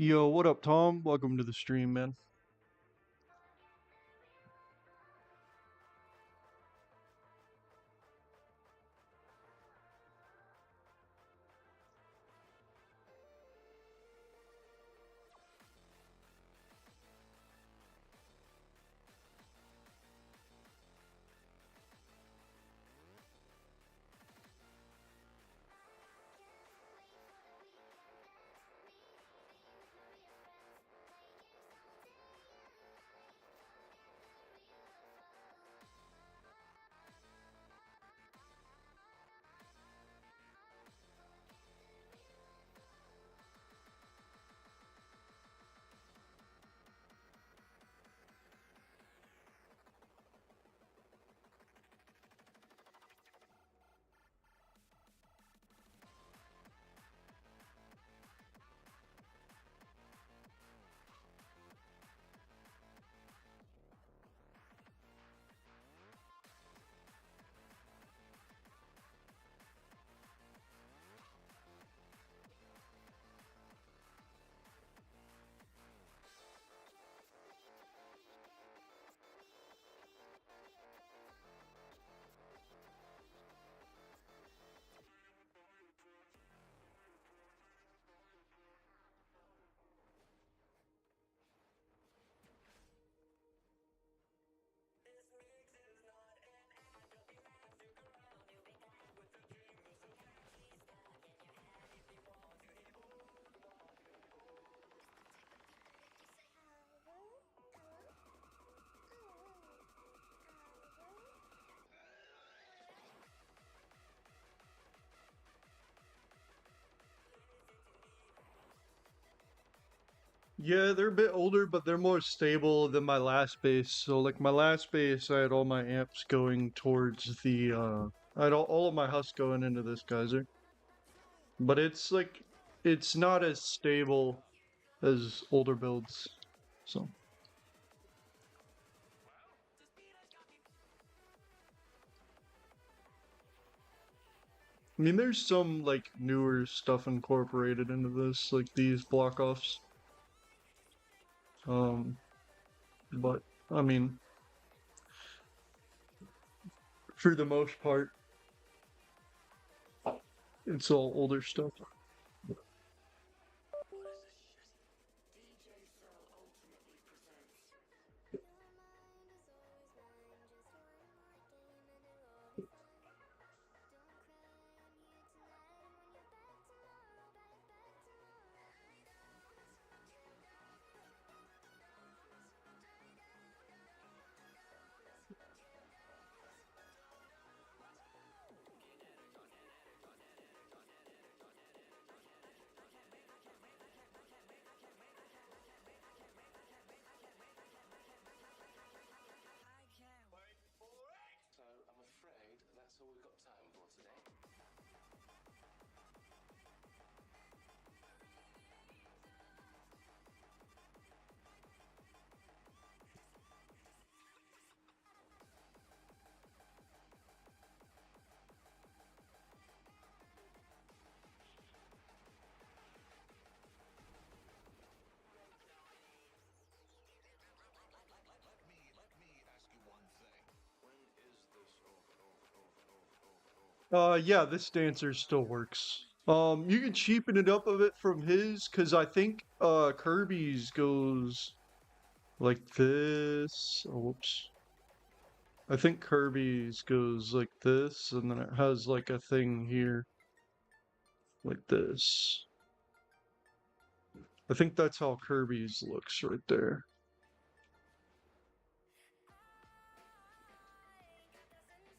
Yo, what up, Tom? Welcome to the stream, man. Yeah, they're a bit older, but they're more stable than my last base. So, like, my last base, I had all my amps going towards the, I had all of my husks going into this geyser. But it's, like, it's not as stable as older builds. So, I mean, there's some, like, newer stuff incorporated into this, like these block offs. Um, but, I mean, for the most part, it's all older stuff. Yeah, this dancer still works. You can cheapen it up a bit from his, because I think Kirby's goes like this. Oh, whoops. I think Kirby's goes like this, and then it has like a thing here, like this. I think that's how Kirby's looks right there.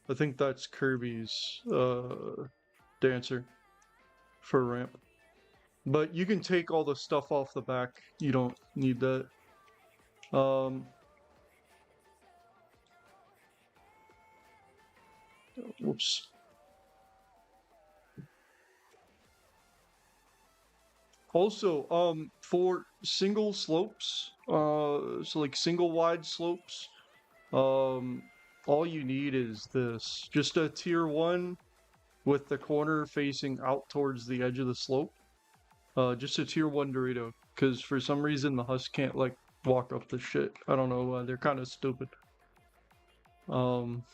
I think that's Kirby's dancer for ramp. But you can take all the stuff off the back. You don't need that. Whoops. Also, for single slopes, so like single wide slopes, um, all you need is this. Just a tier 1 with the corner facing out towards the edge of the slope. Just a tier 1 Dorito. because for some reason the Husk can't like walk up the shit. I don't know why. They're kind of stupid. Um,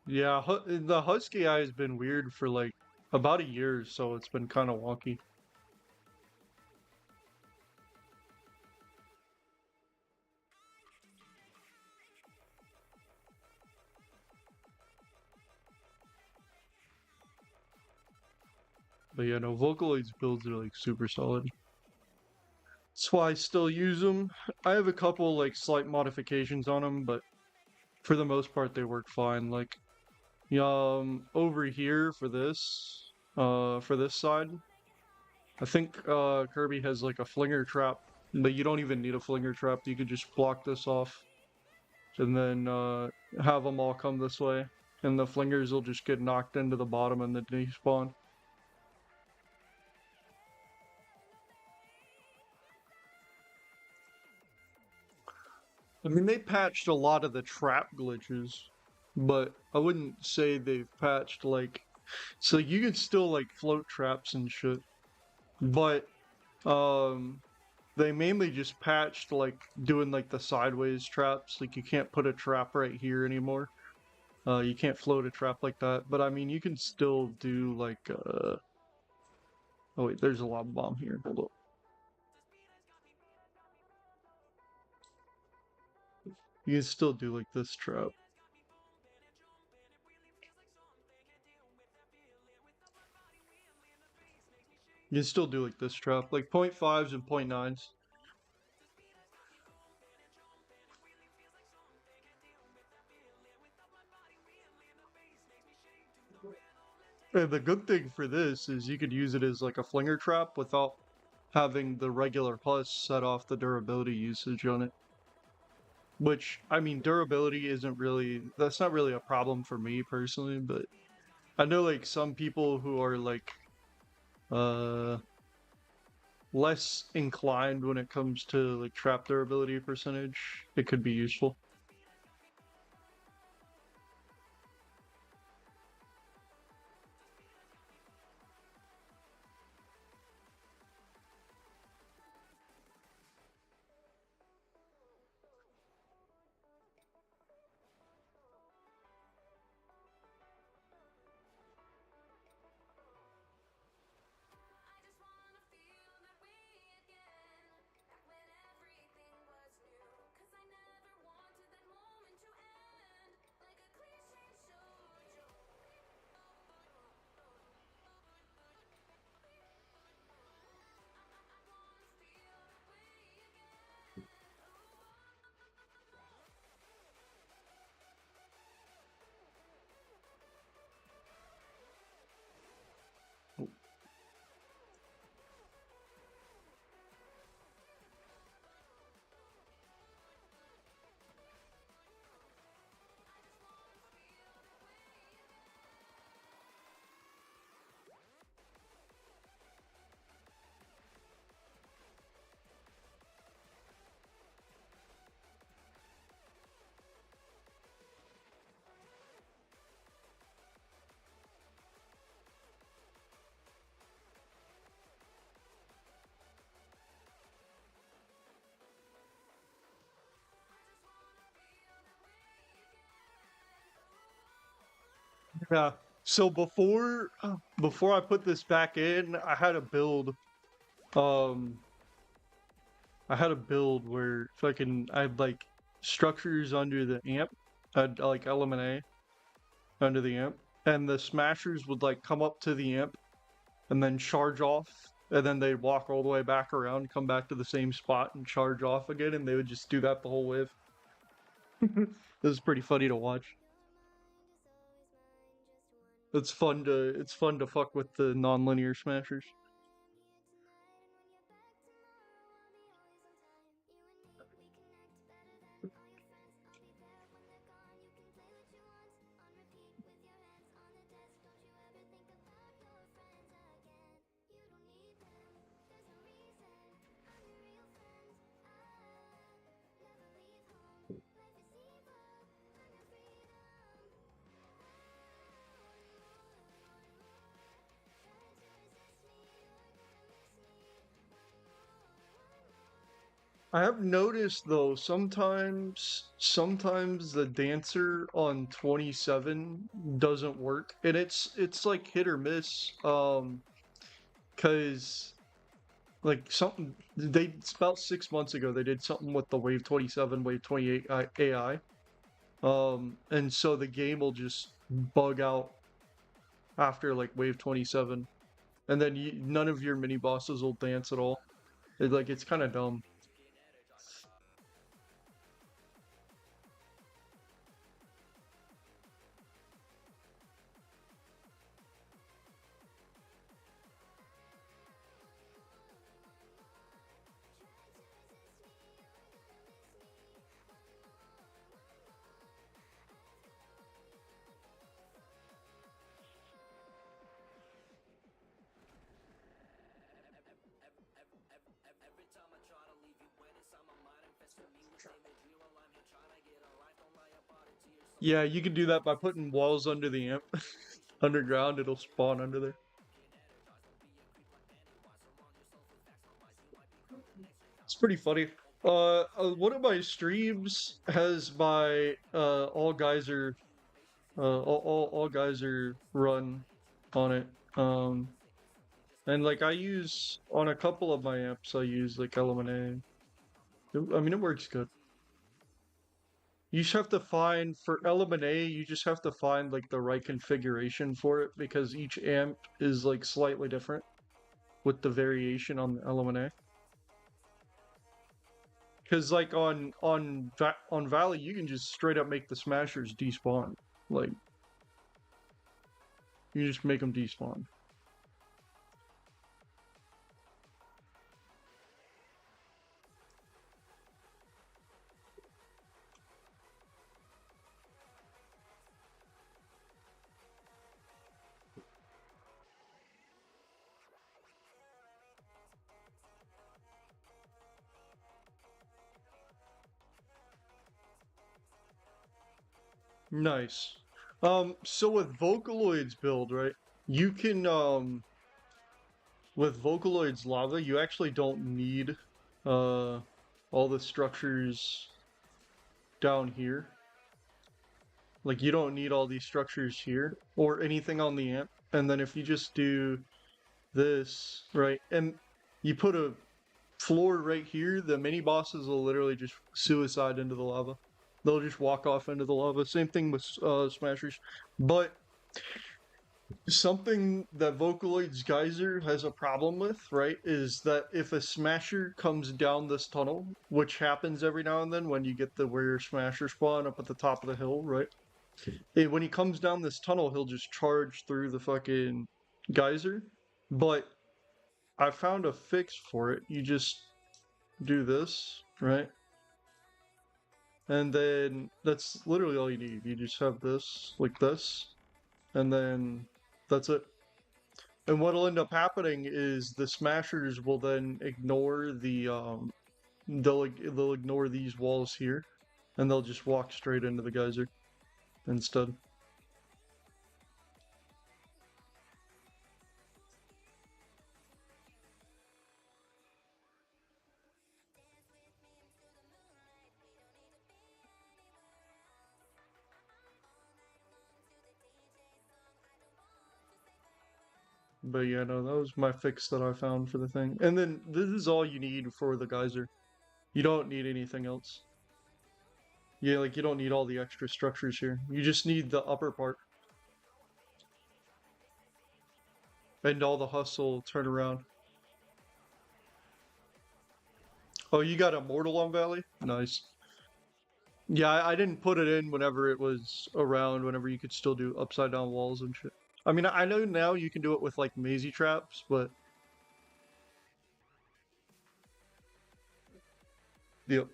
yeah, the Husky eye has been weird for like about a year, so it's been kind of wonky. But yeah, no, Vocaloid's builds are like super solid. That's why I still use them. I have a couple like slight modifications on them, but for the most part they work fine. Like, over here for this side, I think Kirby has like a flinger trap, but you don't even need a flinger trap. You could just block this off, and then have them all come this way, and the flingers will just get knocked into the bottom and then despawn. I mean, they patched a lot of the trap glitches, but I wouldn't say they've patched like, so you can still like float traps and shit, but um they mainly just patched like doing like the sideways traps. Like you can't put a trap right here anymore. You can't float a trap like that. But I mean, you can still do like oh wait, there's a lava bomb here. Hold up. You can still do like this trap. You can still do like this trap, like 0.5s and 0.9s. And the good thing for this is you could use it as like a flinger trap without having the regular plus set off the durability usage on it. Which, I mean, durability isn't really, that's not really a problem for me personally, but I know like some people who are like uh less inclined when it comes to like trap durability percentage, it could be useful. Yeah. So before I put this back in, um I had a build where fucking I had like structures under the amp. I'd like element A under the amp. And the smashers would like come up to the amp and then charge off and then they'd walk all the way back around, come back to the same spot, and charge off again, and they would just do that the whole wave. It was pretty funny to watch. It's fun to fuck with the non-linear smashers. I have noticed though, sometimes the dancer on 27 doesn't work, and it's like hit or miss. 'Cause like something they it's about 6 months ago they did something with the Wave 27, Wave 28 AI. And so the game will just bug out after like Wave 27, and then none of your mini bosses will dance at all. It's kind of dumb. Yeah, you can do that by putting walls under the amp. Underground, it'll spawn under there. It's pretty funny. One of my streams has my all geyser all geyser run on it. And like I use on a couple of my amps, I use like Element A. I mean, it works good. You just have to find for Element A, you just have to find like the right configuration for it because each amp is like slightly different with the variation on the Element A. Because like on Valley, you can just straight up make the smashers despawn. Like you just make them despawn. Nice. So with Vocaloid's build, right? You can with Vocaloid's lava, you actually don't need all the structures down here. Like you don't need all these structures here or anything on the amp. And then if you just do this, right, and you put a floor right here, the mini bosses will literally just suicide into the lava. They'll just walk off into the lava. Same thing with Smashers. But something that Vocaloid's Geyser has a problem with, right, is that if a Smasher comes down this tunnel, which happens every now and then when you get the where your Smasher spawn up at the top of the hill, right? When he comes down this tunnel, he'll just charge through the fucking geyser. But I found a fix for it. You just do this, right? And then that's literally all you need. You just have this, like this, and then that's it. And what'll end up happening is the smashers will then ignore they'll ignore these walls here, and they'll just walk straight into the geyser instead. But yeah, no, that was my fix that I found for the thing. And then this is all you need for the geyser. You don't need anything else. Yeah, like you don't need all the extra structures here. You just need the upper part. And all the hustle turn around. Oh, you got Immortal on Valley? Nice. Yeah, I didn't put it in whenever it was around, whenever you could still do upside down walls and shit. I mean, I know now you can do it with like mazy traps, but yep.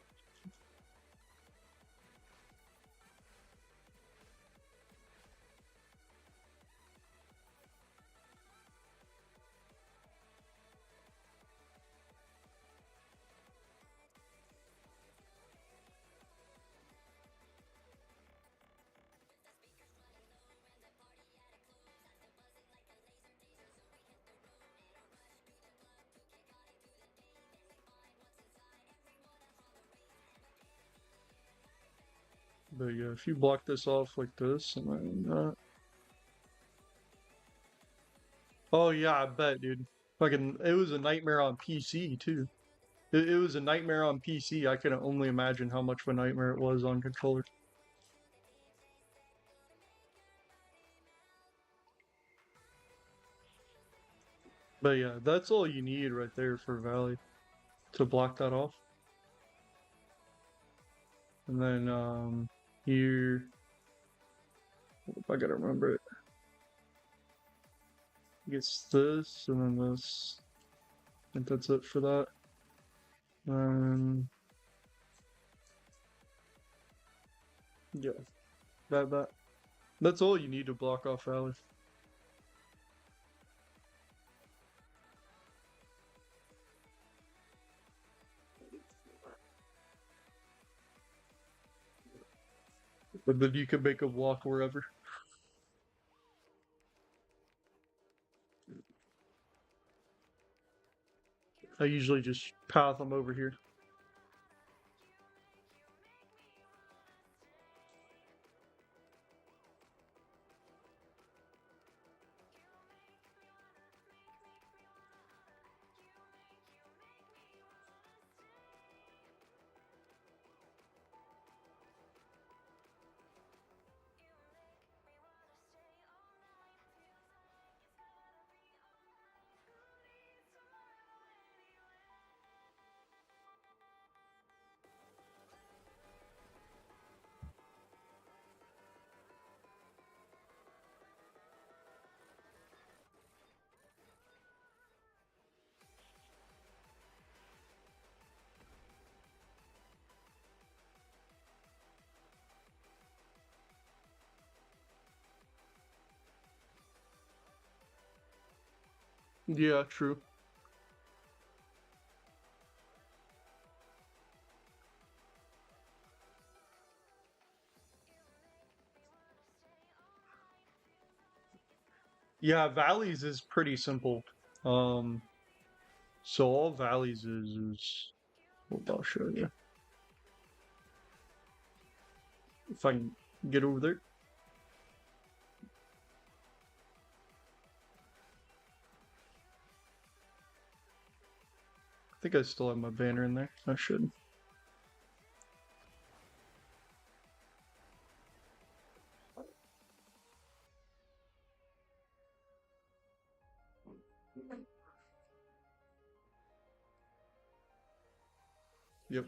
But yeah, if you block this off like this and then oh yeah, I bet, dude. Fucking, it was a nightmare on PC too. It was a nightmare on PC. I can only imagine how much of a nightmare it was on controller. But yeah, that's all you need right there for Valley to block that off. And then here, if I gotta remember it, gets this and then this. I think that's it for that. Um, yeah, that that's all you need to block off Valley. But then you can make them walk wherever. I usually just path them over here. Yeah, true. Yeah, valleys is pretty simple. Um, so all valleys is what I'll show you if I can get over there. I think I still have my banner in there. I should. Yep.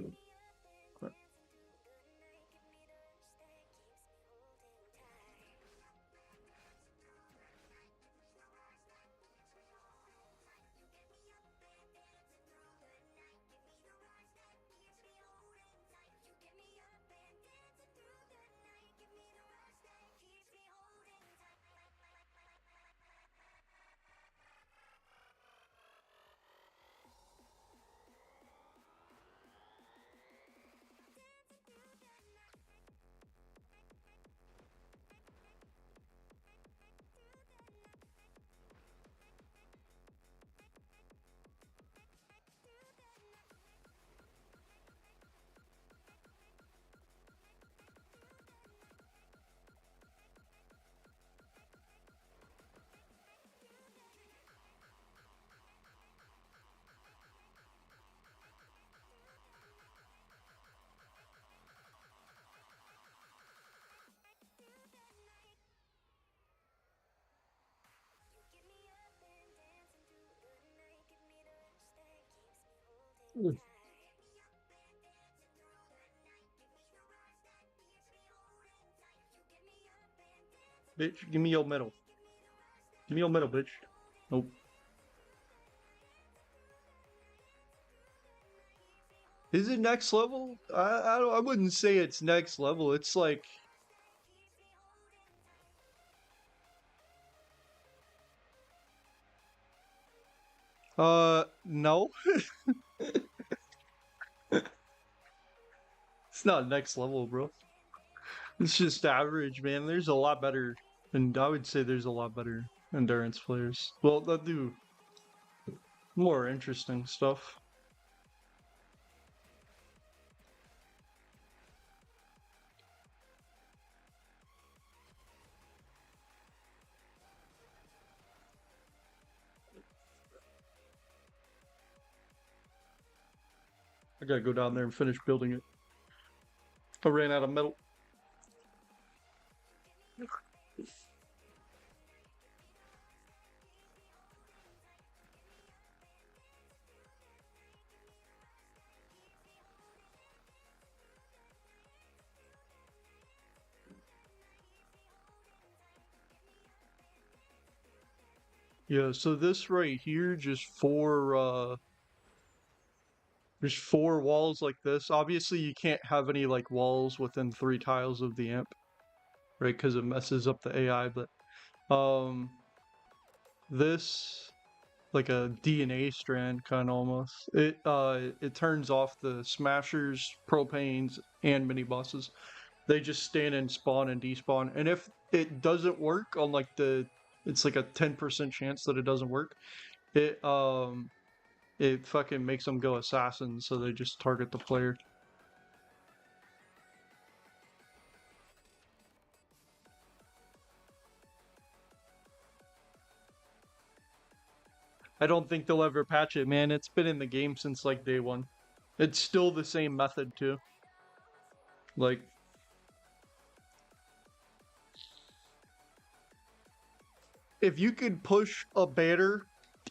bitch. Give me your medal. Give me your medal, bitch. Nope. Is it next level? I wouldn't say it's next level. It's like, no. It's not next level, bro. It's just average, man. There's a lot better, and I would say there's a lot better endurance players. Well, they'll do more interesting stuff. I gotta go down there and finish building it. I ran out of metal. Yeah, so this right here, just four walls like this. Obviously, you can't have any like walls within 3 tiles of the amp, right? Because it messes up the AI. But um, this like a DNA strand kind of almost. It turns off the smashers, propanes, and mini bosses. They just stand and spawn and despawn. And if it doesn't work on like it's like a 10% chance that it doesn't work. It it fucking makes them go assassin, so they just target the player. I don't think they'll ever patch it, man. It's been in the game since like day one. It's still the same method too. Like, if you could push a banner,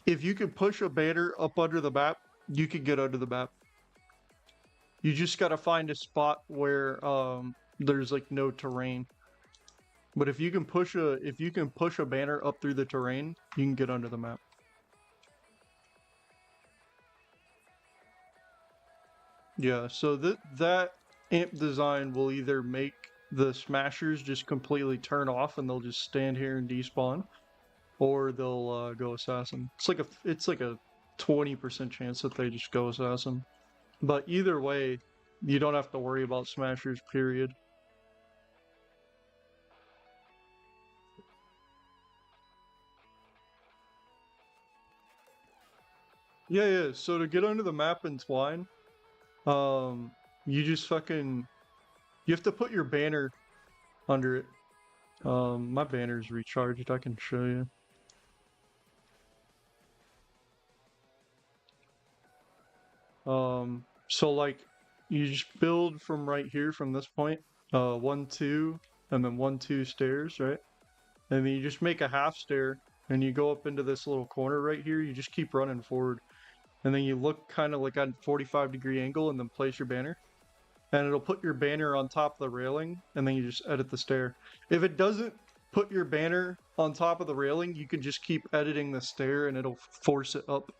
if you could push a banner up under the map, you could get under the map. You just gotta find a spot where there's like no terrain. But if you can push a banner up through the terrain, you can get under the map. Yeah, so that amp design will either make the smashers just completely turn off and they'll just stand here and despawn, or they'll go assassin. It's like a 20% chance that they just go assassin. But either way, you don't have to worry about smashers, period. Yeah, yeah. So to get under the map in Twine, um, you just fucking you have to put your banner under it. My banner's recharged. I can show you. So like you just build from right here from this point, 1, 2, and then 1, 2 stairs, right? And then you just make a half stair and you go up into this little corner right here. You just keep running forward. And then you look kind of like on 45-degree angle and then place your banner. And it'll put your banner on top of the railing and then you just edit the stair. If it doesn't put your banner on top of the railing, you can just keep editing the stair and it'll force it up.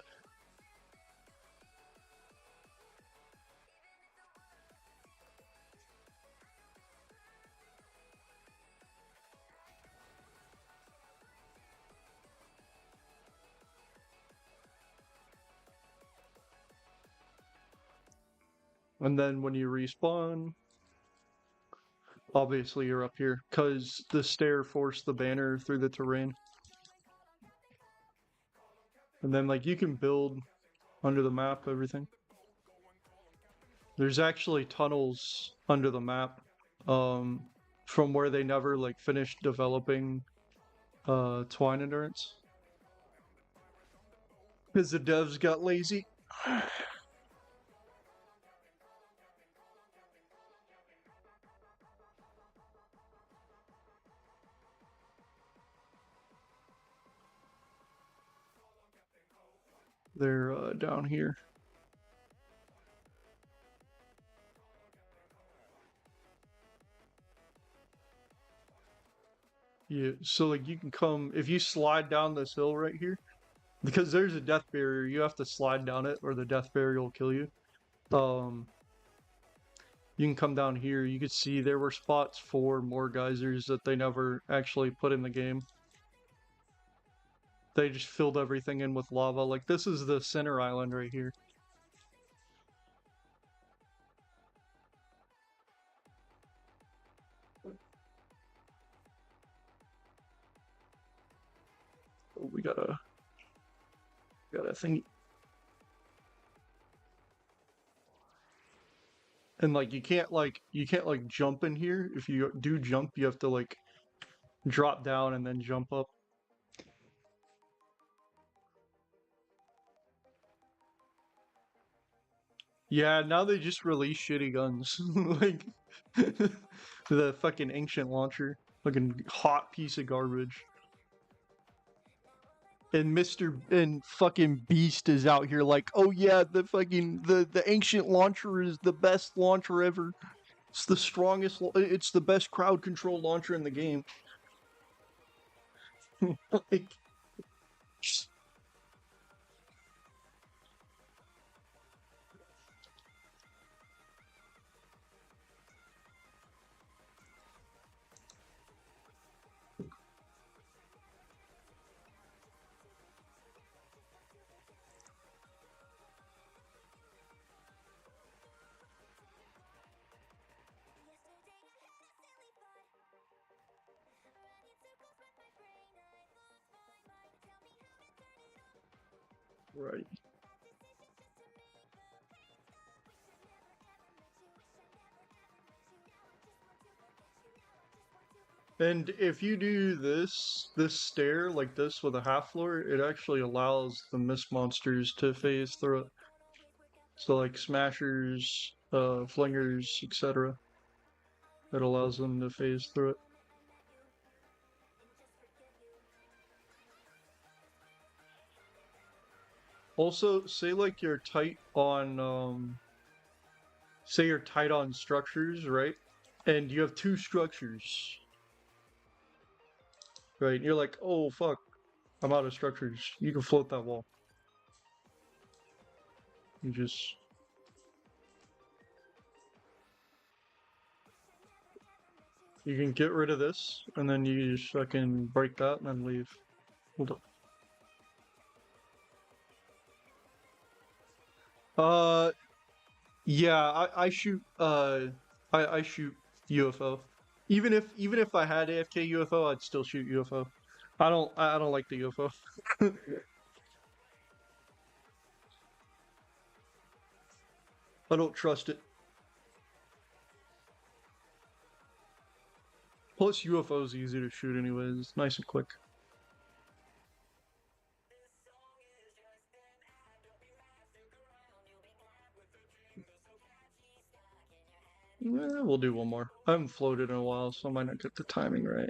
And then when you respawn, obviously you're up here because the stair forced the banner through the terrain. And then like you can build under the map, everything. There's actually tunnels under the map, from where they never like finished developing Twine Endurance. Because the devs got lazy. They're down here. Yeah, so like you can come if you slide down this hill right here, because there's a death barrier, you have to slide down it or the death barrier will kill you. Um, you can come down here. You can see there were spots for more geysers that they never actually put in the game. They just filled everything in with lava. Like this is the center island right here. Oh, we got a thing. And like you can't like jump in here. If you do jump, you have to like drop down and then jump up. Yeah, now they just release shitty guns. Like the fucking ancient launcher. Fucking hot piece of garbage. And Mr. and fucking Beast is out here like, oh yeah, the fucking the ancient launcher is the best launcher ever. It's the strongest. It's the best crowd control launcher in the game. Like, right. And if you do this stair like this with a half floor, it actually allows the mist monsters to phase through it. So like smashers, flingers, etc. It allows them to phase through it. Also, say like you're tight on say you're tight on structures, right? And you have two structures, right? And you're like, oh fuck, I'm out of structures. You can float that wall. You just you can get rid of this, and then you just fucking break that and then leave. Hold up. Yeah, I shoot I shoot UFO. Even if I had AFK UFO, I'd still shoot UFO. I don't like the UFO. I don't trust it. Plus UFO is easy to shoot anyways. It's nice and quick. We'll do one more. I haven't floated in a while, so I might not get the timing right.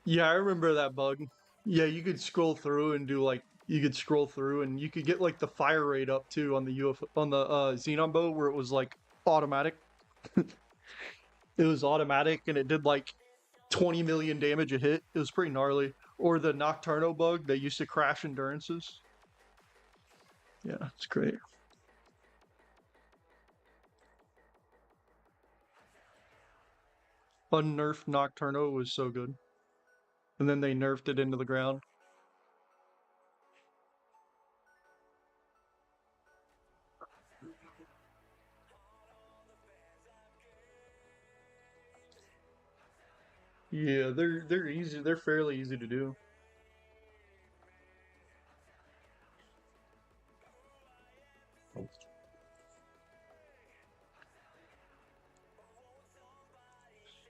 Yeah, I remember that bug. Yeah, you could scroll through and do like you could scroll through and you could get like the fire rate up too on the UFO on the Xenon bow where it was like automatic. It was automatic and it did like 20 million damage a hit. It was pretty gnarly. Or the Nocturno bug that used to crash endurances. Yeah, it's great. Unnerfed Nocturno was so good. And then they nerfed it into the ground. Yeah, they're easy. They're fairly easy to do.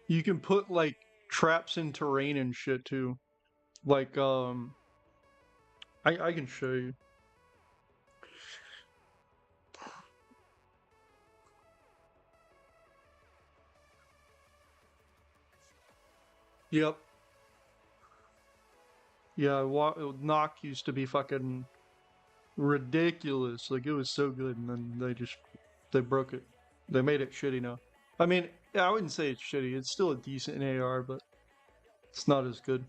You can put like traps in terrain and shit too. Like I can show you. Yep. Yeah, knock used to be fucking ridiculous. Like it was so good, and then they broke it. They made it shitty now. I mean, I wouldn't say it's shitty. It's still a decent AR, but it's not as good.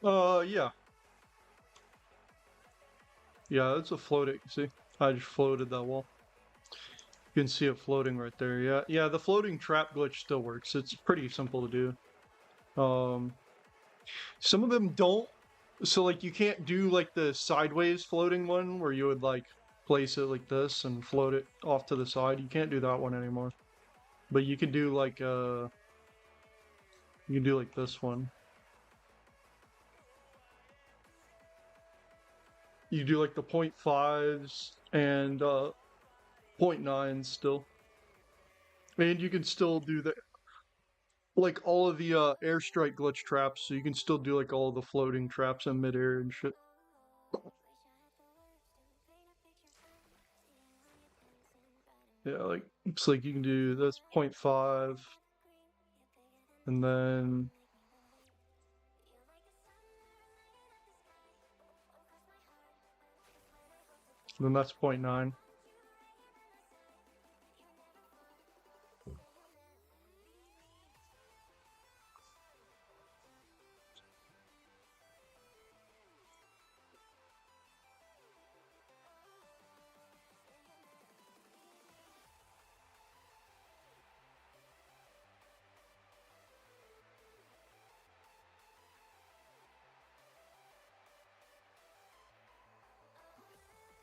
Yeah, yeah. It's a floating. See, I just floated that wall. You can see it floating right there. Yeah, yeah. The floating trap glitch still works. It's pretty simple to do. Some of them don't. So like you can't do like the sideways floating one where you would like place it like this and float it off to the side. You can't do that one anymore. But you can do like this one. You do like the 0.5s and 0.9s still. And you can still do the like all of the airstrike glitch traps, so you can still do like all of the floating traps in midair and shit. Yeah, like it's like you can do this 0.5 and then that's 0.9.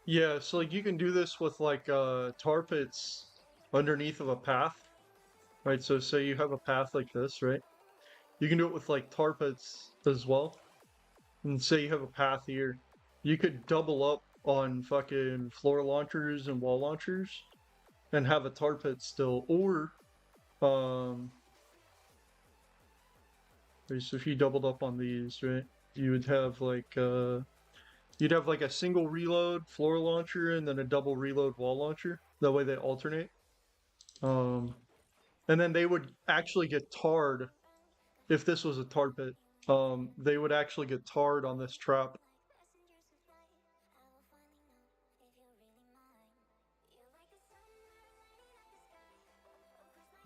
Yeah, so like you can do this with like tar pits underneath of a path, right? So say you have a path like this, right? You can do it with like tar pits as well. And say you have a path here. You could double up on fucking floor launchers and wall launchers and have a tar pit still. Or um so if you doubled up on these, right? You would have like you'd have like a single reload floor launcher and then a double reload wall launcher. That way they alternate. Um And then they would actually get tarred if this was a tar pit. They would actually get tarred on this trap.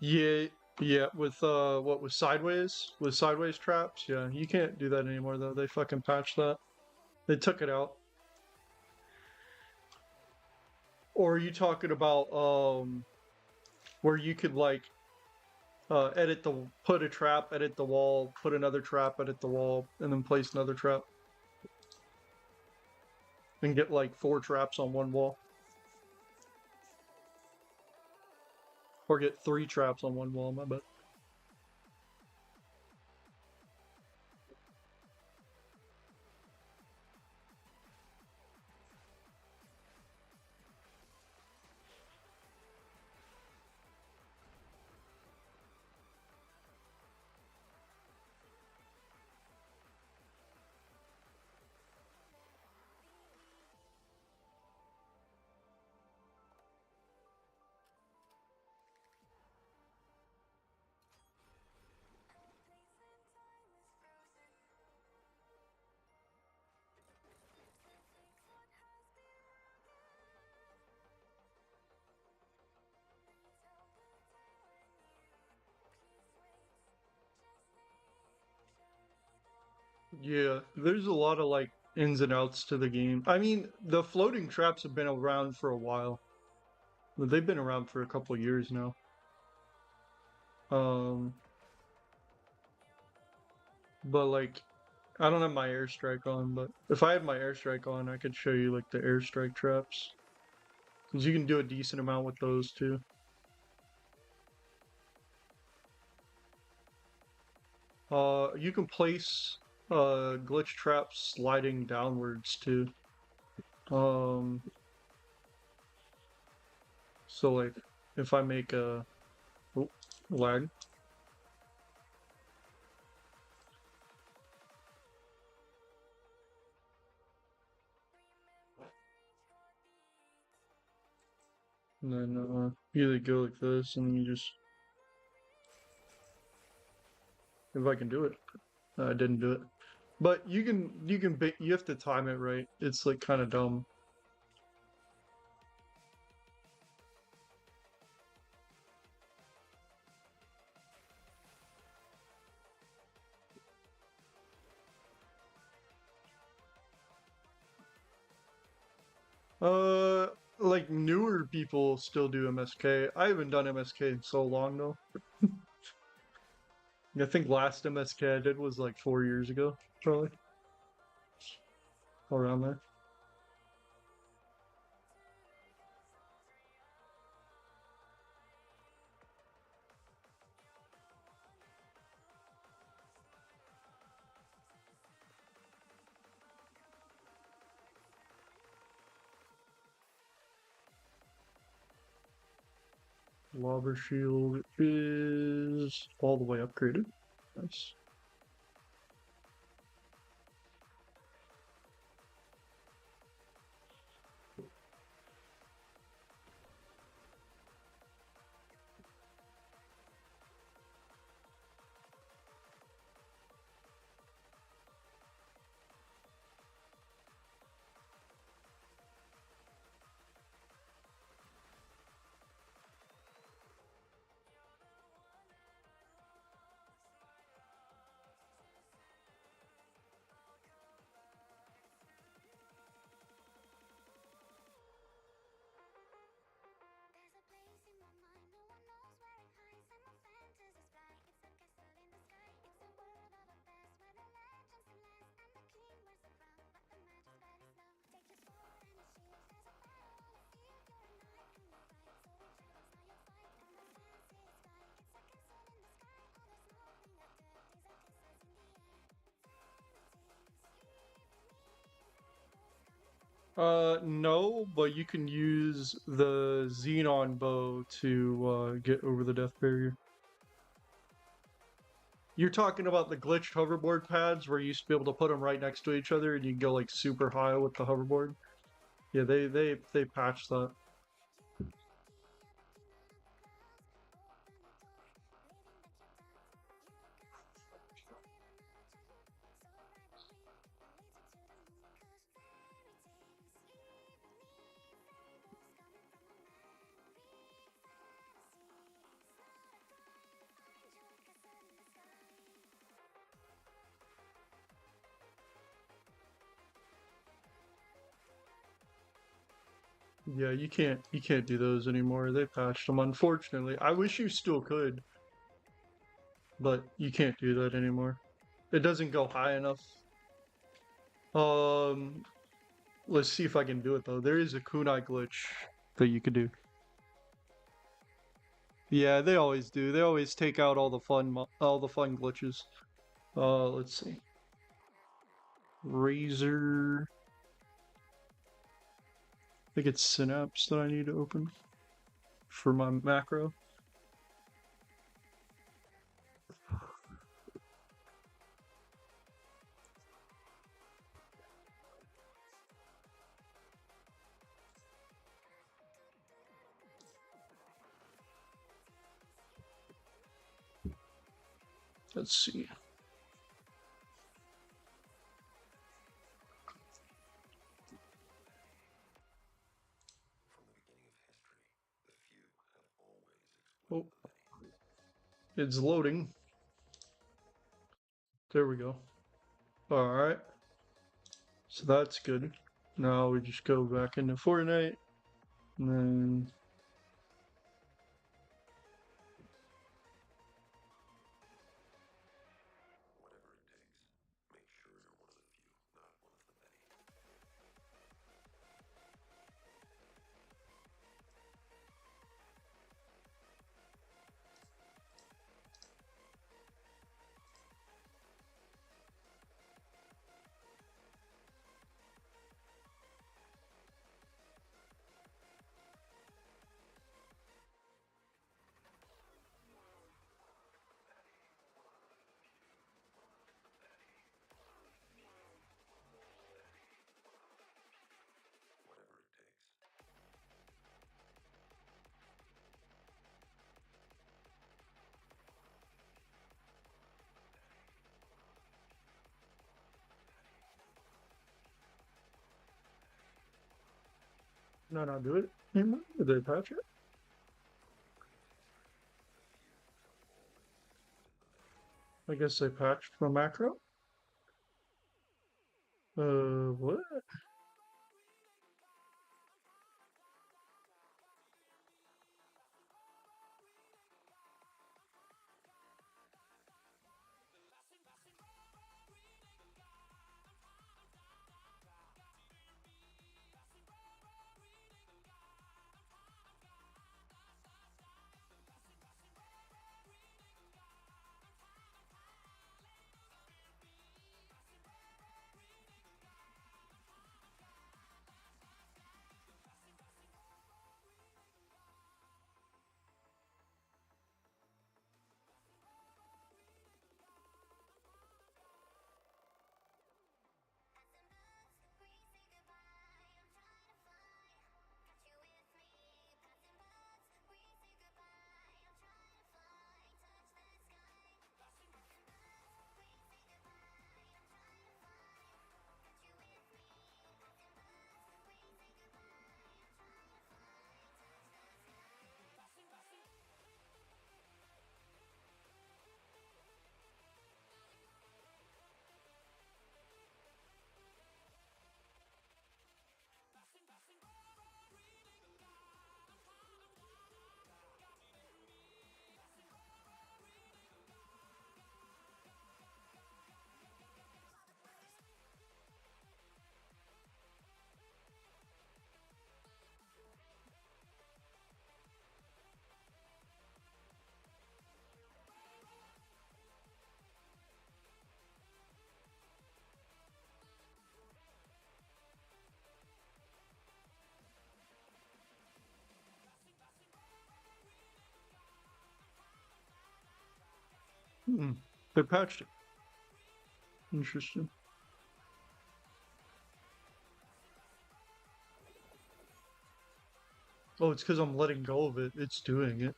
Yeah, yeah, with sideways traps. Yeah, you can't do that anymore though. They fucking patched that. They took it out. Or are you talking about where you could like edit the put a trap, edit the wall, put another trap, edit the wall, and then place another trap and get like 4 traps on one wall, or get 3 traps on one wall. My bad. Yeah, there's a lot of like ins and outs to the game. I mean, the floating traps have been around for a while. They've been around for a couple years now. Um, but like, I don't have my airstrike on, but if I had my airstrike on, I could show you like the airstrike traps. Because you can do a decent amount with those too. You can place glitch traps sliding downwards too. Um, so like if I make a lag. And then you either go like this and you just if I can do it. I didn't do it. But you have to time it right. It's like kind of dumb. Uh, like newer people still do MSK. I haven't done MSK in so long though. I think last MSK I did was like 4 years ago, probably around there. Lava shield is all the way upgraded. Nice. No, but you can use the Xenon bow to get over the death barrier. You're talking about the glitched hoverboard pads where you used to be able to put them right next to each other and you can go like super high with the hoverboard. Yeah, they patched that. Yeah, you can't do those anymore. They patched them, unfortunately. I wish you still could, but you can't do that anymore. It doesn't go high enough. Um, let's see if I can do it though. There is a kunai glitch that you could do. Yeah, they always do. They always take out all the fun glitches. Let's see. Razor. I think it's Synapse that I need to open for my macro. Let's see. Oh, it's loading. There we go. All right. So that's good. Now we just go back into Fortnite, and then No, not do it anymore? Did they patch it? I guess they patched the macro. What? Hmm. They patched it. Interesting. Oh, it's because I'm letting go of it. It's doing it.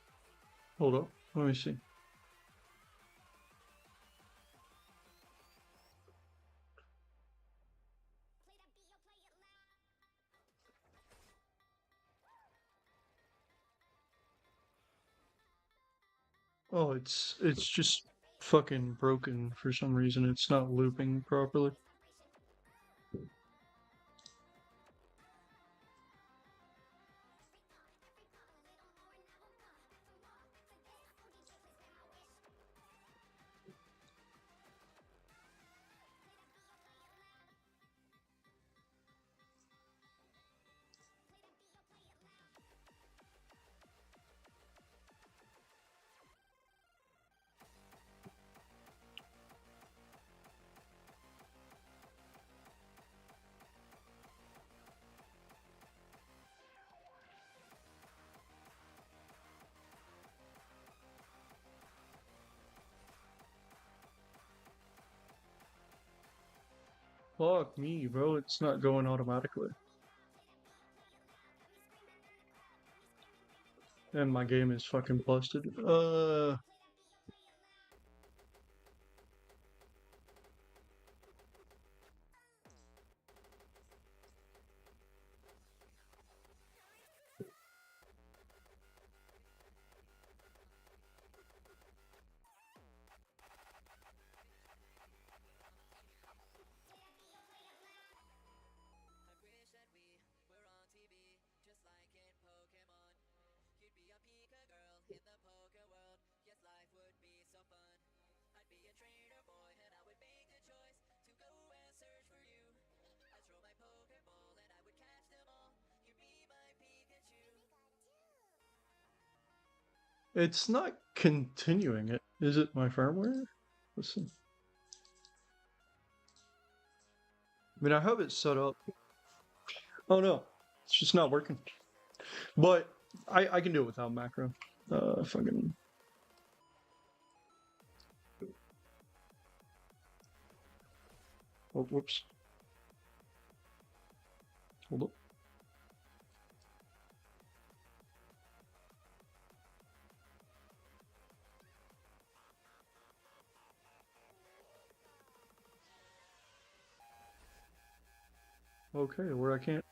Hold up. Let me see. Oh, it's just fucking broken for some reason. It's not looping properly. Fuck me, bro. It's not going automatically. And my game is fucking busted. It's not continuing it. Is it my firmware? Listen. I mean, I have it set up. Oh no, it's just not working. But I can do it without macro. Fucking. Oh, whoops. Hold up. Okay, where I can't.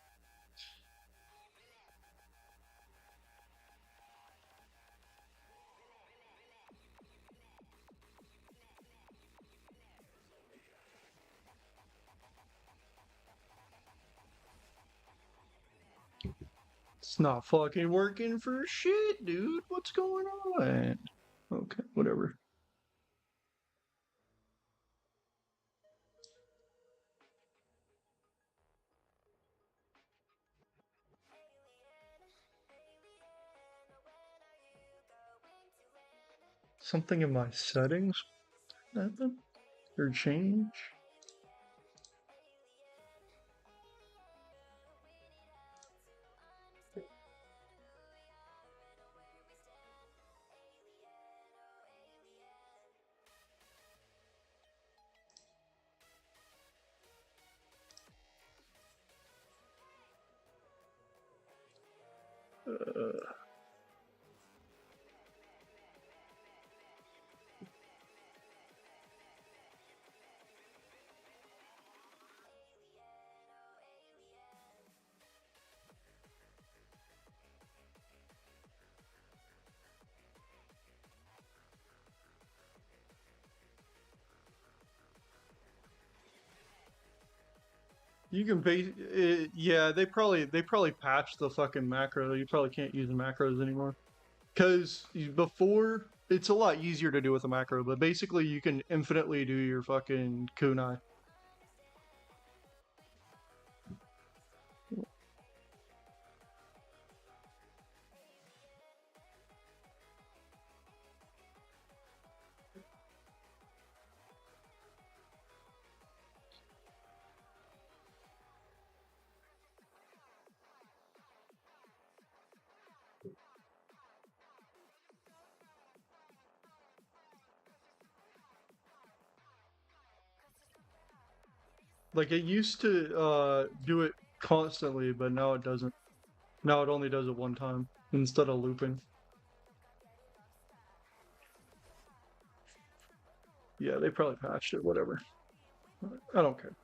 It's not fucking working for shit, dude. What's going on? Okay, whatever. Something in my settings happen or change? Uh, you can base yeah, they probably patched the fucking macro. You probably can't use the macros anymore. Cause before it's a lot easier to do with a macro, but basically you can infinitely do your fucking kunai. Like it used to do it constantly, but now it doesn't. Now it only does it one time instead of looping. Yeah, they probably patched it, whatever. I don't care.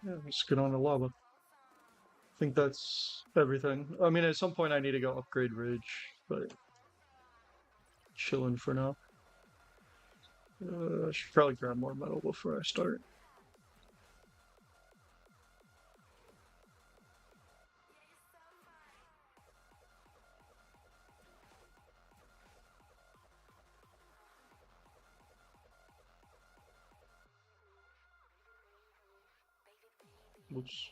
Yeah, let's get on the lava. I think that's everything. I mean, at some point I need to go upgrade Ridge, but chilling for now. I should probably grab more metal before I start. Whoops.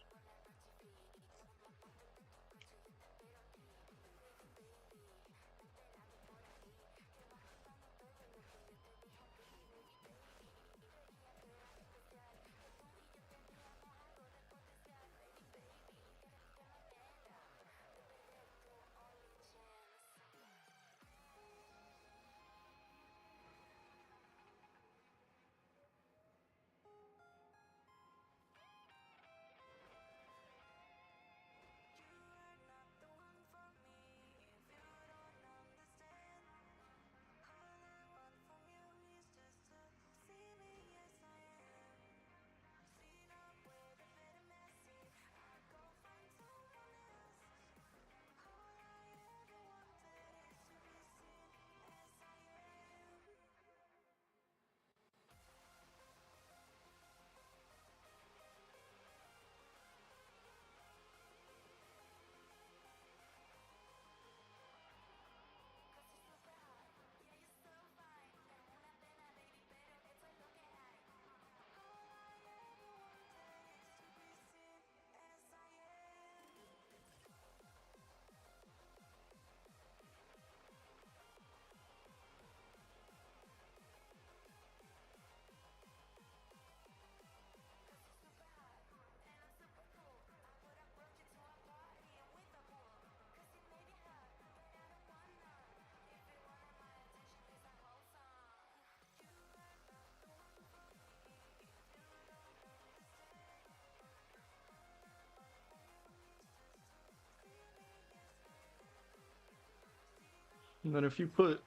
And then if you put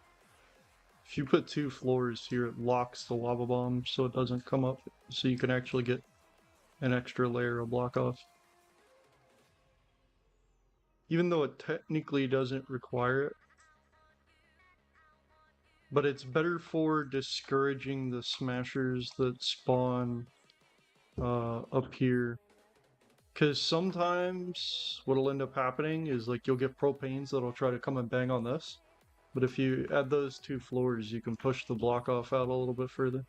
two floors here, it locks the lava bomb so it doesn't come up, so you can actually get an extra layer of block off. Even though it technically doesn't require it, but it's better for discouraging the smashers that spawn up here Because sometimes what'll end up happening is like you'll get propanes that'll try to come and bang on this. But if you add those two floors, you can push the block off out a little bit further.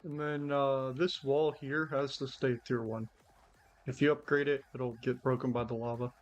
And then this wall here has to stay tier 1. If you upgrade it, it'll get broken by the lava.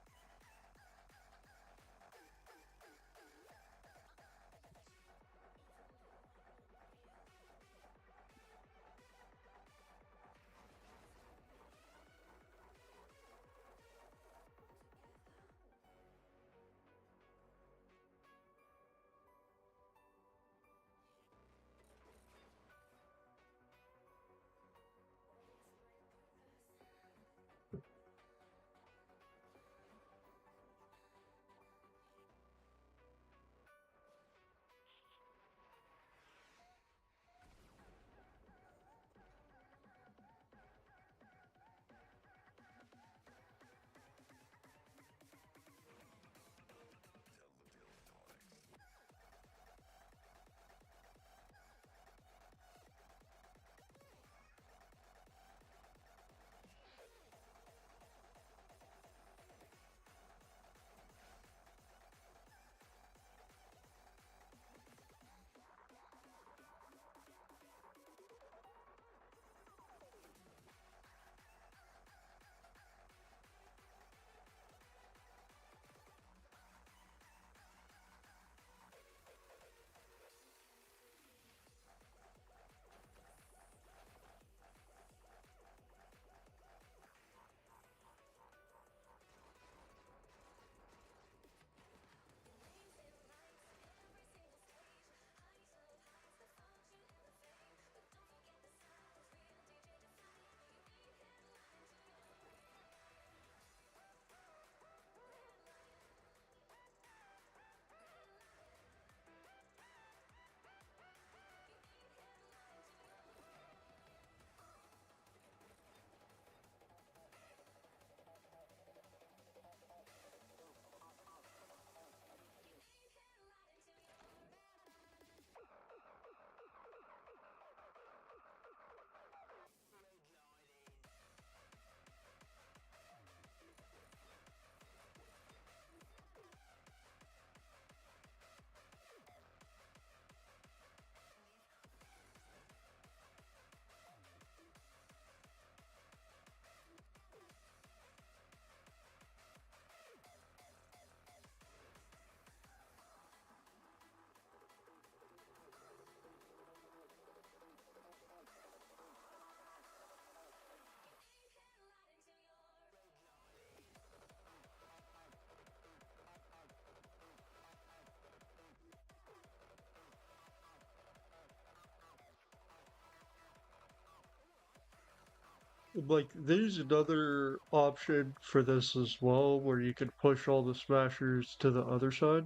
Like, there's another option for this as well, where you could push all the smashers to the other side.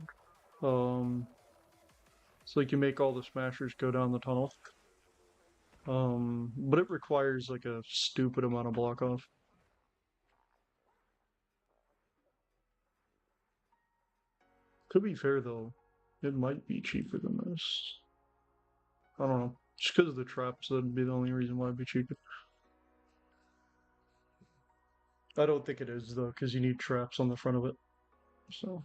Um, so like you make all the smashers go down the tunnel. But it requires like a stupid amount of block off. To be fair though, it might be cheaper than this. I don't know. Just because of the traps, that'd be the only reason why it'd be cheaper. I don't think it is though, because you need traps on the front of it. So.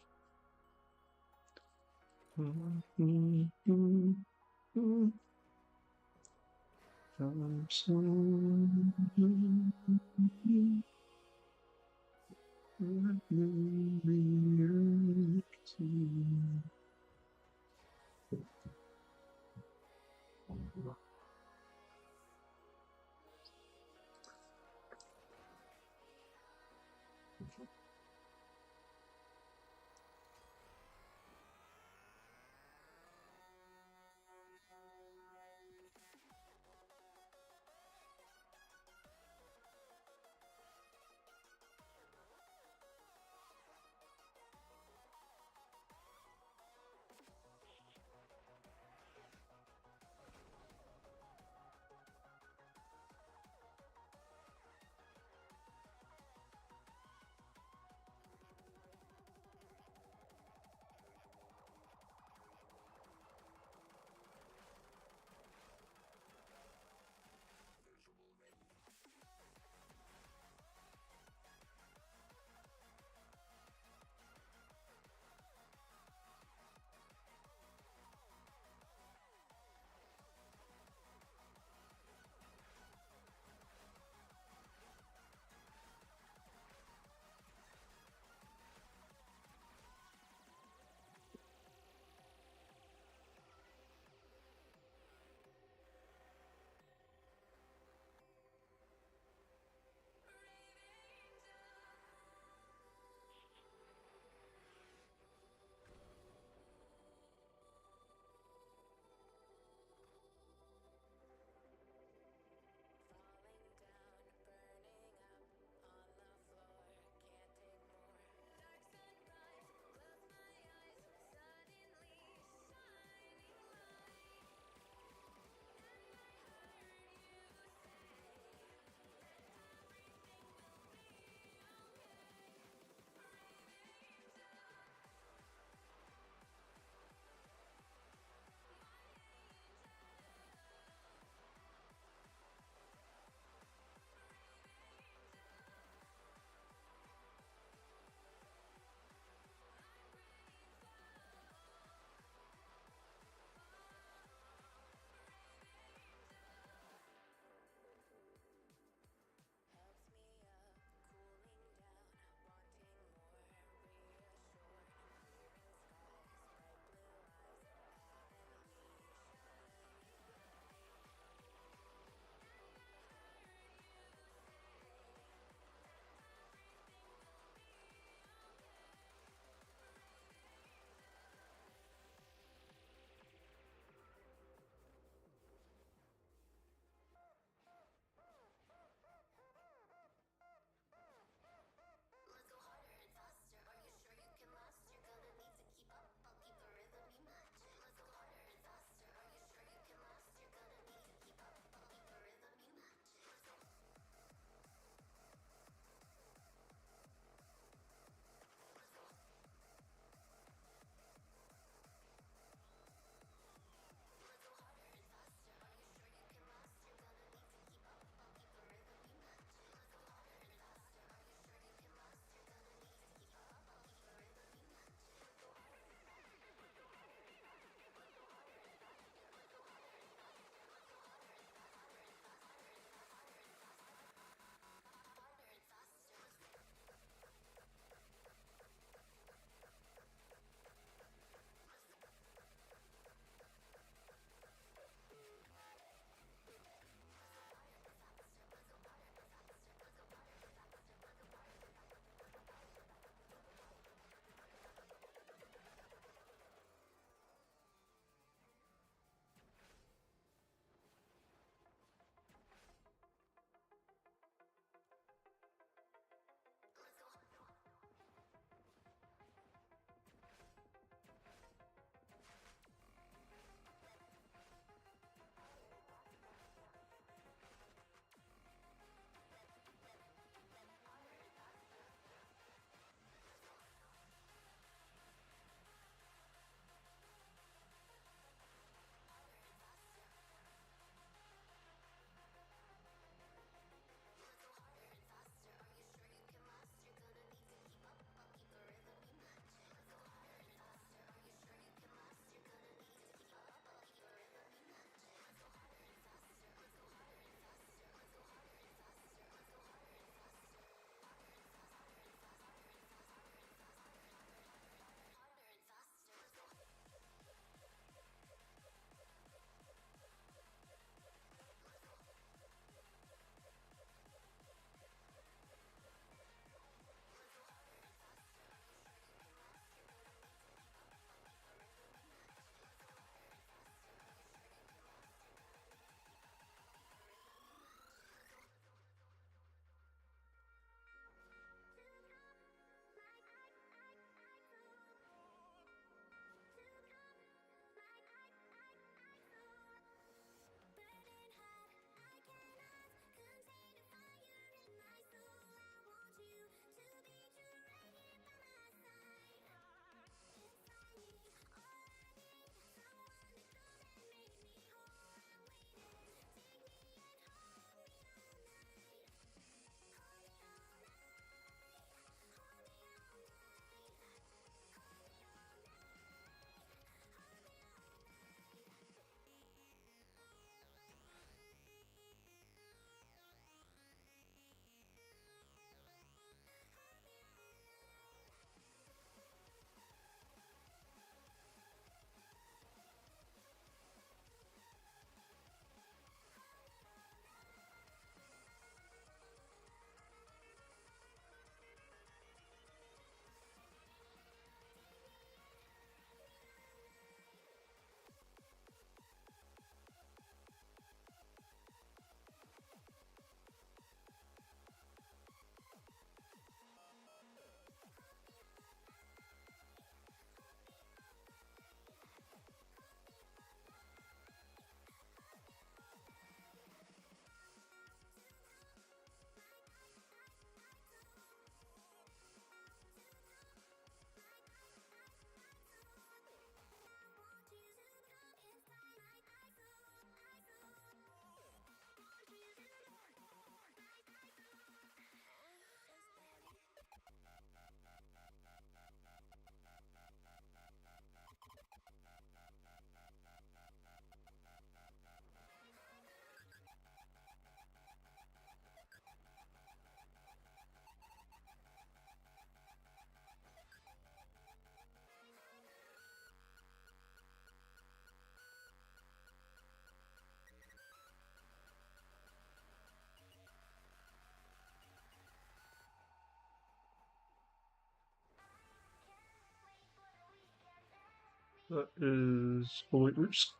That is holy oops.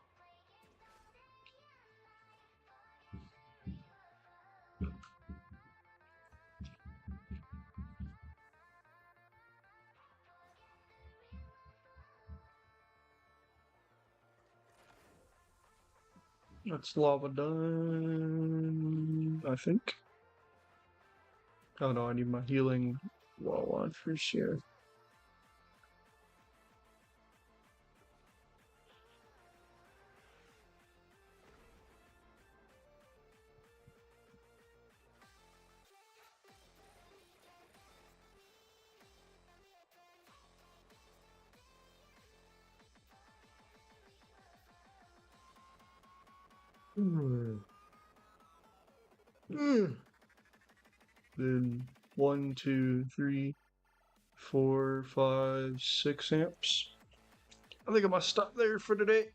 That's lava done, I think. Oh no, I need my healing wall on for sure. Hmm. Then 1, 2, 3, 4, 5, 6 amps. I think I must stop there for today.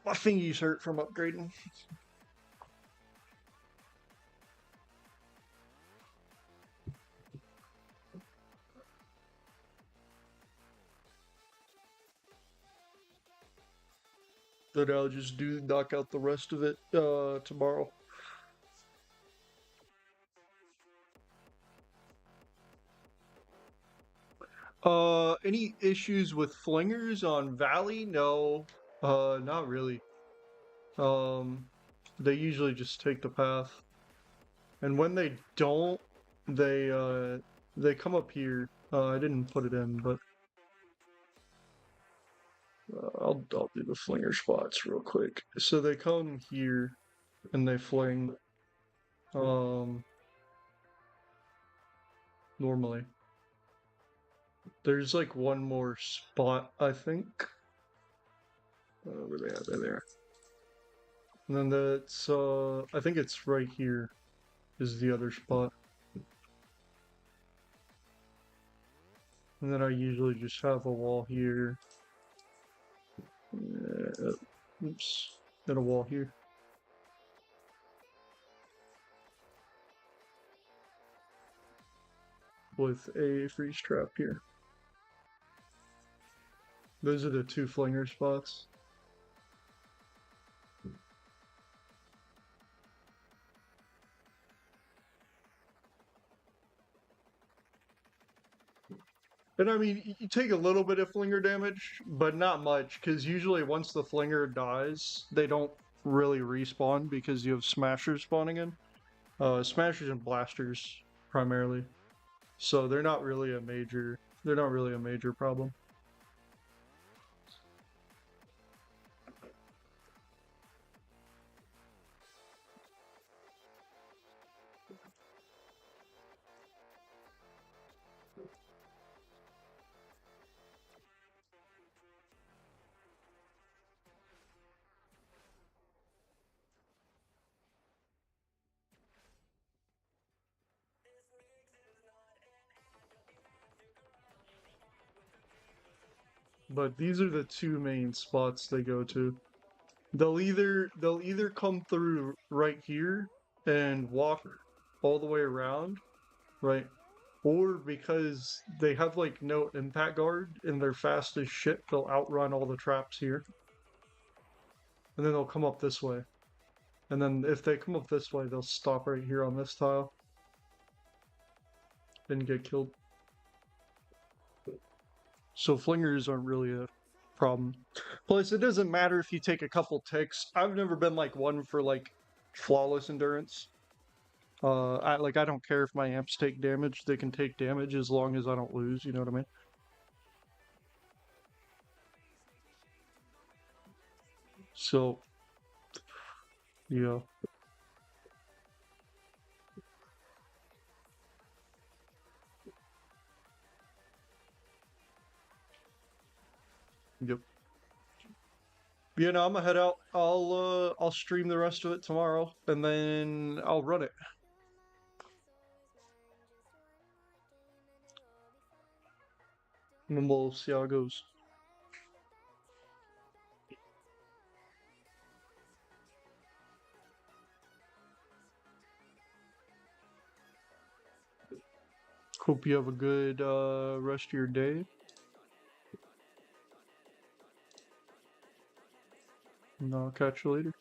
My fingies hurt from upgrading. Then I'll just knock out the rest of it tomorrow. Any issues with flingers on Valley? No, not really. Um, they usually just take the path, and when they don't, they come up here. I didn't put it in, but I'll do the flinger spots real quick. So they come here and they fling. Um, normally there's like one more spot I think. Where they at? There. And then that's I think it's right here is the other spot. And then I usually just have a wall here. Oops. Then a wall here. With a freeze trap here. Those are the two flinger spots. And I mean, you take a little bit of flinger damage, but not much, because usually once the flinger dies, they don't really respawn because you have smashers spawning in. Smashers and blasters primarily. So they're not really a major problem. But these are the two main spots they go to. They'll either come through right here and walk all the way around, right? Or because they have like no impact guard and they're fast as shit, they'll outrun all the traps here. And then they'll come up this way. And then if they come up this way, they'll stop right here on this tile and get killed. So flingers aren't really a problem. Plus, it doesn't matter if you take a couple ticks. I've never been like one for like flawless endurance. I don't care if my amps take damage; they can take damage as long as I don't lose. You know what I mean? So, yeah. Yep. You know, I'm gonna head out. I'll stream the rest of it tomorrow, and then I'll run it. And then we'll see how it goes. Hope you have a good rest of your day. And I'll catch you later.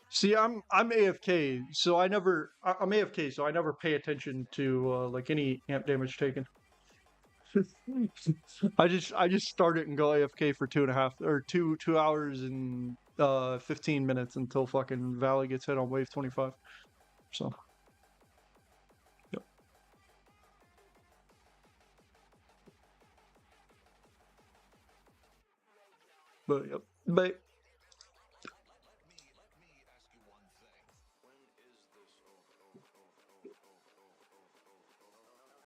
See, I'm AFK, so I'm AFK, so I never pay attention to like any amp damage taken. I just start it and go AFK for 2.5 or 2 hours and 15 minutes until fucking Valley gets hit on wave 25. So, yep. But yep. Bye.